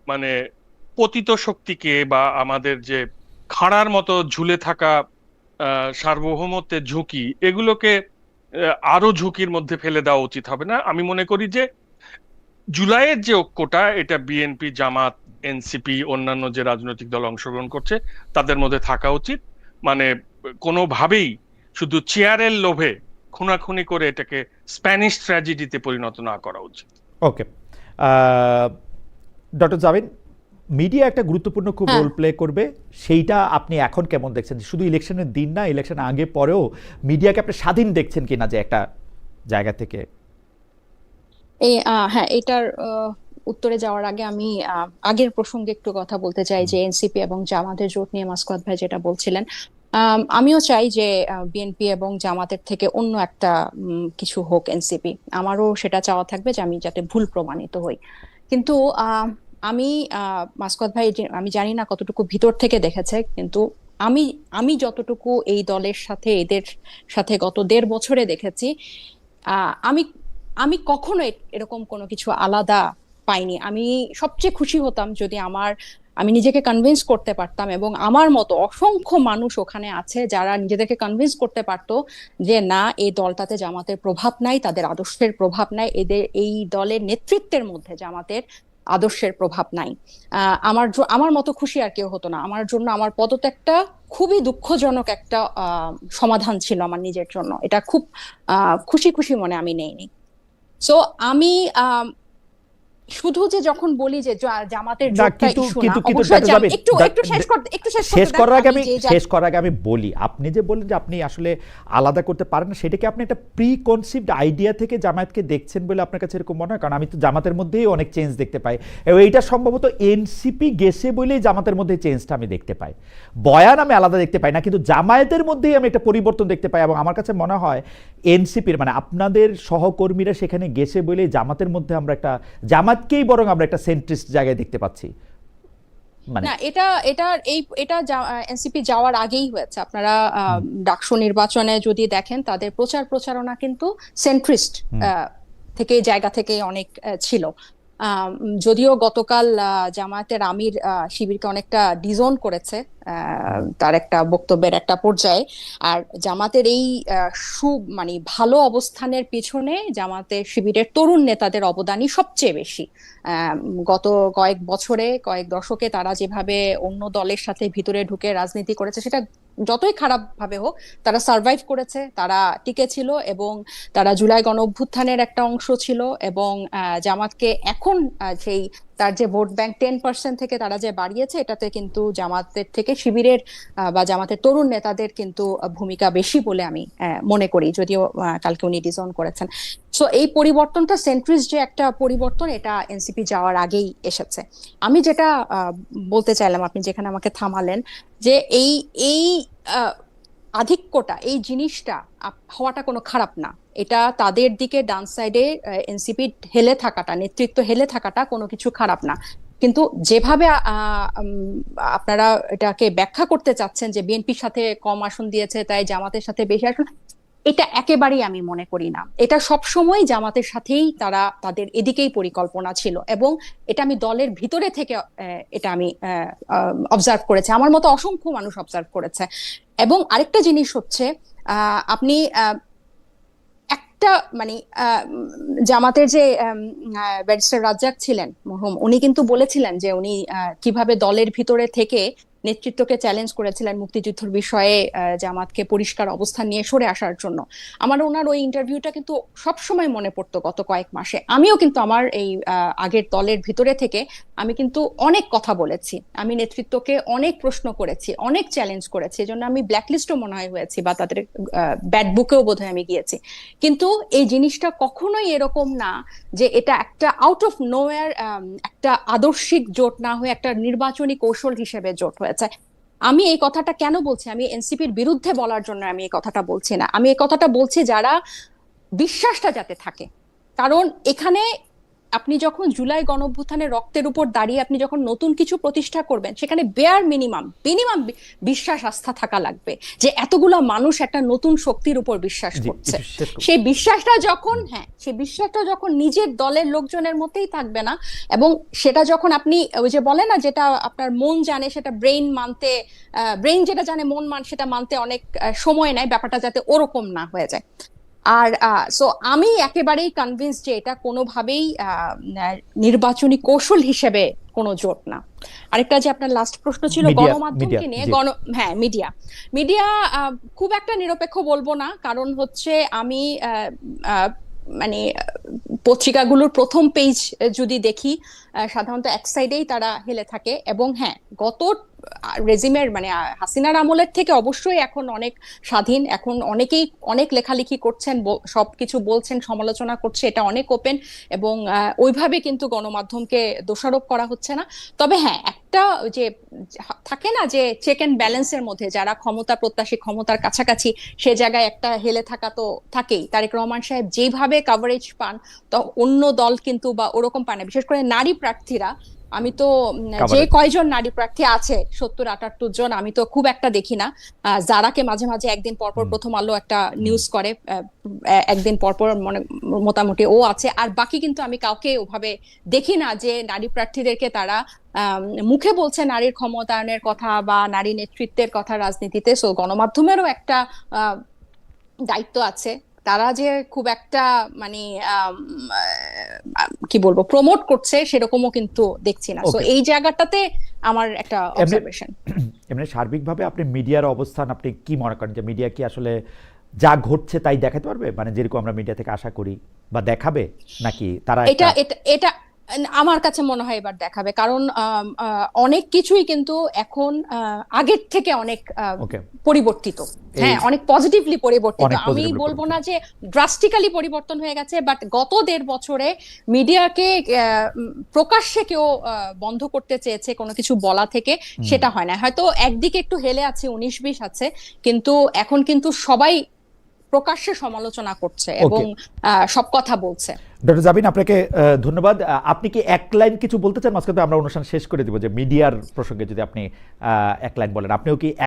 মানে পতিত শক্তিকে বা আমাদের যে খাঁড়ার মতো ঝুলে থাকা সার্বভৌমত্বের ঝুঁকি, এগুলোকে আরো ঝুঁকির মধ্যে ফেলে দেওয়া উচিত হবে না। আমি মনে করি যে জুলাইয়ের যে ঐক্যটা, এটা বিএনপি, জামাত, এনসিপি, অন্যান্য যে রাজনৈতিক দল অংশগ্রহণ করছে তাদের মধ্যে থাকা উচিত। মানে কোনোভাবেই শুধু চেয়ারের লোভে খুনাখুনি করে এটাকে স্প্যানিশ ট্র্যাজেডিতে পরিণত না করা উচিত। ওকে, ডক্টর জামিন, মিডিয়া একটা গুরুত্বপূর্ণ খুব হ্যাঁ, রোল প্লে করবে, সেইটা আপনি এখন কেমন দেখছেন? শুধু ইলেকশনের দিন না, ইলেকশন আগে পরেও মিডিয়াকে আপনি স্বাধীন দেখছেন কিনা যে একটা জায়গা থেকে? হ্যাঁ, এটার উত্তরে যাওয়ার আগে আমি আগের প্রসঙ্গে একটু কথা বলতে চাই, যে এনসিপি এবং জামাতের জোট নিয়ে মাসকাত ভাই যেটা বলছিলেন। আমিও চাই যে বিএনপি এবং জামাতের থেকে অন্য একটা কিছু হোক এনসিপি। আমারও সেটা চাওয়া থাকবে যে আমি যাতে ভুল প্রমাণিত হই। কিন্তু আমি মাসকাত ভাই, আমি জানি না কতটুকু ভিতর থেকে দেখেছে, কিন্তু আমি আমি যতটুকু এই দলের সাথে, এদের সাথে গত 1.5 বছরে দেখেছি, আমি আমি কখনো এরকম কোনো কিছু আলাদা পাইনি। আমি সবচেয়ে খুশি হতাম যদি আমি নিজেকে কনভিন্স করতে পারতাম, এবং আমার মতো অসংখ্য মানুষ ওখানে আছে যারা নিজেদেরকে কনভিন্স করতে পারতো যে না, এই দলটাতে জামাতের প্রভাব নাই, তাদের আদর্শের প্রভাব নাই, এই দলের নেতৃত্বের মধ্যে জামাতের আদর্শের প্রভাব নাই। আমার মতো খুশি আর কেউ হতো না। আমার জন্য আমার পদত্যাগটা খুবই দুঃখজনক একটা সমাধান ছিল আমার নিজের জন্য। এটা খুব খুশি খুশি মনে আমি নেইনি। সো আমি শুধু যে যখন বলি যে জামাতের না, জোটটা কিন্তু ইস্যু না, কিন্তু কিন্তু অবশ্যই ডক্টর জামিন, একটু শেষ শেষ করতে দেন। করার আগে আমি আমি শেষ করার আগে আমি বলি, আপনি যে বললেন যে আপনি আসলে আলাদা করতে পারেন না, সেটাকে আপনি একটা প্রি কনসিভড আইডিয়া থেকে জামায়াতকে দেখছেন বলে আপনার কাছে এরকম মনে হয়? কারণ আমি তো জামাতের মধ্যেই অনেক চেঞ্জ দেখতে পাই, এবং এইটা সম্ভবত এনসিপি গেছে বলেই জামাতের মধ্যে চেঞ্জটা আমি দেখতে পাই। বয়ান আমি আলাদা দেখতে পাই না, কিন্তু জামায়াতের মধ্যেই আমি একটা পরিবর্তন দেখতে পাই, এবং আমার কাছে মনে হয় এনসিপির মানে আপনাদের সহকর্মীরা সেখানে গেছে বলেই জামাতের মধ্যে আমরা একটা, জামাতকেই বরং আমরা একটা সেন্ট্রিস্ট জায়গায় দেখতে পাচ্ছি। মানে না, এটা এনসিপি যাওয়ার আগেই হয়েছে। আপনারা ডাকসু নির্বাচনে যদি দেখেন, তাদের প্রচারণা কিন্তু সেন্ট্রিস্ট থেকে, জায়গা থেকে অনেক ছিল। যদিও গতকাল জামায়াতের আমির শিবিরকে অনেকটা ডিজোন করেছে তার একটা বক্তব্যের একটা পর্যায়ে। আর জামাতের এই মানে ভালো অবস্থানের পিছনে জামাতের শিবিরের তরুণ নেতাদের অবদানই সবচেয়ে বেশি। গত কয়েক বছরে, কয়েক দশকে তারা যেভাবে অন্য দলের সাথে ভিতরে ঢুকে রাজনীতি করেছে, সেটা যতই খারাপ ভাবে হোক, তারা সার্ভাইভ করেছে, তারা টিকে ছিল, এবং তারা জুলাই গণ অভ্যুত্থানের একটা অংশ ছিল। এবং জামাতকে এখন সেই তার যে ভোট ব্যাংক 10% থেকে তারা যে বাড়িয়েছে, এটাতে কিন্তু জামাতের থেকে শিবিরের বা জামাতের তরুণ নেতাদের কিন্তু ভূমিকা বেশি বলে আমি মনে করি, যদিও কালকে উনি ডিজন করেছেন। সো এই পরিবর্তনটা, সেন্ট্রিস্ট যে একটা পরিবর্তন, এটা এনসিপি যাওয়ার আগেই এসেছে। আমি যেটা বলতে চাইলাম, আপনি যেখানে আমাকে থামালেন, যে এই এই আধিক্যটা, এই জিনিসটা হওয়াটা কোনো খারাপ না। এটা তাদের দিকে ডান সাইডে এনসিপি হেলে থাকাটা, নেতৃত্ব হেলে থাকাটা কোনো কিছু খারাপ না। কিন্তু যেভাবে আপনারা এটাকে ব্যাখ্যা করতে চাচ্ছেন যে বিএনপির সাথে কম আসন দিয়েছে তাই জামাতের সাথে বেশি আসন, এটা একেবারেই আমি মনে করি না। এটা সবসময় জামাতের সাথেই তাদের এদিকেই পরিকল্পনা ছিল, এবং এটা আমি দলের ভিতরে থেকে এটা আমি অবজার্ভ করেছি, আমার মতো অসংখ্য মানুষ অবজার্ভ করেছে। এবং আরেকটা জিনিস হচ্ছে, আপনি একটা মানে জামাতের যে ব্যারিস্টার রাজ্জাক ছিলেন মরহুম, উনি কিন্তু বলেছিলেন যে উনি কিভাবে দলের ভিতরে থেকে নেতৃত্বকে চ্যালেঞ্জ করেছিলেন মুক্তিযুদ্ধের বিষয়ে জামাতকে পরিষ্কার অবস্থান নিয়ে সরে আসার জন্য। আমার ওনার ওই ইন্টারভিউটা কিন্তু সবসময় মনে পড়তো গত কয়েক মাসে। আমিও কিন্তু আমার এই আগের দলের ভিতরে থেকে আমি কিন্তু অনেক কথা বলেছি, আমি নেতৃত্বকে অনেক প্রশ্ন করেছি, অনেক চ্যালেঞ্জ করেছি। এজন্য আমি ব্ল্যাকলিস্টও মনে হয় হয়েছি, বা তাদের ব্যাড বুকেও বোধহয় আমি গিয়েছি। কিন্তু এই জিনিসটা কখনোই এরকম না যে এটা একটা আউট অফ নোওয়্যার একটা আদর্শিক জোট না হয়ে একটা নির্বাচনী কৌশল হিসেবে জোট হয়েছে। আমি এই কথাটা কেন বলছি, আমি এনসিপির বিরুদ্ধে বলার জন্য আমি এই কথাটা বলছি না, আমি এই কথাটা বলছি যারা বিশ্বাসটা যাতে থাকে। কারণ এখানে আপনি যখন জুলাই গণঅভ্যুত্থানের রক্তের উপর দাঁড়িয়ে আপনি যখন নতুন কিছু প্রতিষ্ঠা করবেন, সেখানে বেয়ার মিনিমাম বিশ্বাস আস্থা থাকা লাগবে যে এতগুলা মানুষ একটা নতুন শক্তির উপর বিশ্বাস জি, করছে। একটু শেষ করুন। সেই বিশ্বাসটা যখন নিজের দলের লোকজনের মধ্যেই থাকবে না, এবং সেটা যখন আপনি ওই যে বলে না, যেটা আপনার মন জানে সেটা ব্রেইন যেটা জানে মন সেটা মানতে অনেক সময় নেয়, ব্যাপারটা যাতে ওরকম না হয়ে যায়। আর সো আমি একেবারেই কনভিন্স যে এটা কোনোভাবেই নির্বাচনী কৌশল হিসেবে কোনো জোট না। আরেকটা যে আপনার লাস্ট প্রশ্ন ছিল গণমাধ্যমকে নিয়ে, মিডিয়া খুব একটা নিরপেক্ষ বলবো না, কারণ হচ্ছে আমি মানে পত্রিকাগুলোর প্রথম পেজ যদি দেখি, সাধারণত এক সাইডেই তারা হেলে থাকে। এবং হ্যাঁ, গত রেজিমের মানে হাসিনার আমলের থেকে অবশ্যই এখন অনেক স্বাধীন, এখন অনেকেই অনেক লেখালেখি করছেন, সবকিছু বলছেন, সমালোচনা করছে, এটা অনেক ওপেন, এবং ওইভাবে কিন্তু গণমাধ্যমকে দোষারোপ করা হচ্ছে না। তবে হ্যাঁ, একটা যে থাকে না যে চেক এন্ড ব্যালেন্সের মধ্যে যারা ক্ষমতা প্রত্যাশী, ক্ষমতার কাছাকাছি, সে জায়গায় একটা হেলে থাকা তো থাকেই। তারেক রহমান সাহেব যেভাবে কভারেজ পান, তো অন্য দল কিন্তু বা ওরকম পায় না, বিশেষ করে নারী প্রার্থীরা। আমি তো যে কয়জন নারী প্রার্থী আছে 70-78 জন, আমি তো খুব একটা দেখি না। যারাকে মাঝে মাঝে একদিন পরপর প্রথম আলো একটা নিউজ করে, একদিন পরপর মোটামুটি ও আছে, আর বাকি কিন্তু আমি কাউকে ওভাবে দেখি না যে নারী প্রার্থীদেরকে তারা মুখে বলছে নারীর ক্ষমতায়নের কথা বা নারী নেতৃত্বের কথা রাজনীতিতে। সো গণমাধ্যমেরও একটা দায়িত্ব আছে, তারা যে খুব একটা মানে কি বলবো প্রমোট করছে সেরকমও কিন্তু দেখছি না। সো এই জায়গাটাতে আমার একটা অবজারভেশন। এমনি সার্বিকভাবে আপনি মিডিয়ার অবস্থান আপনি কি মনে করেন, যে মিডিয়া কি আসলে যা ঘটছে তাই দেখাতে পারবে, মানে যেরকম আমরা মিডিয়া থেকে আশা করি, বা দেখাবে, নাকি তারা এটা আমার কাছে মনে হয় এবার দেখাবে, কারণ অনেক কিছুই কিন্তু এখন আগের থেকে অনেক পরিবর্তিত, হ্যাঁ, অনেক পজিটিভলি পরিবর্তিত। আমি বলবো না যে ড্রাস্টিক্যালি পরিবর্তন হয়ে গেছে, বাট গত 1.5 বছরে মিডিয়াকে প্রকাশ্যে কেউ বন্ধ করতে চেয়েছে কোনো কিছু বলা থেকে, সেটা হয় না। হয়তো একদিকে একটু হেলে আছে, 19-20 আছে, কিন্তু এখন কিন্তু সবাই প্রকাশ্যে সমালোচনা করছে এবং সব কথা বলছে। ডক্টর জাবিন, আপনাকে ধন্যবাদ। আপনি কি এক লাইন কিছু বলতে চান? মাঝখানে আমরা অনুষ্ঠান শেষ করে দিব, যে মিডিয়ার প্রসঙ্গে যদি আপনি এক লাইন বলেন, আপনিও কি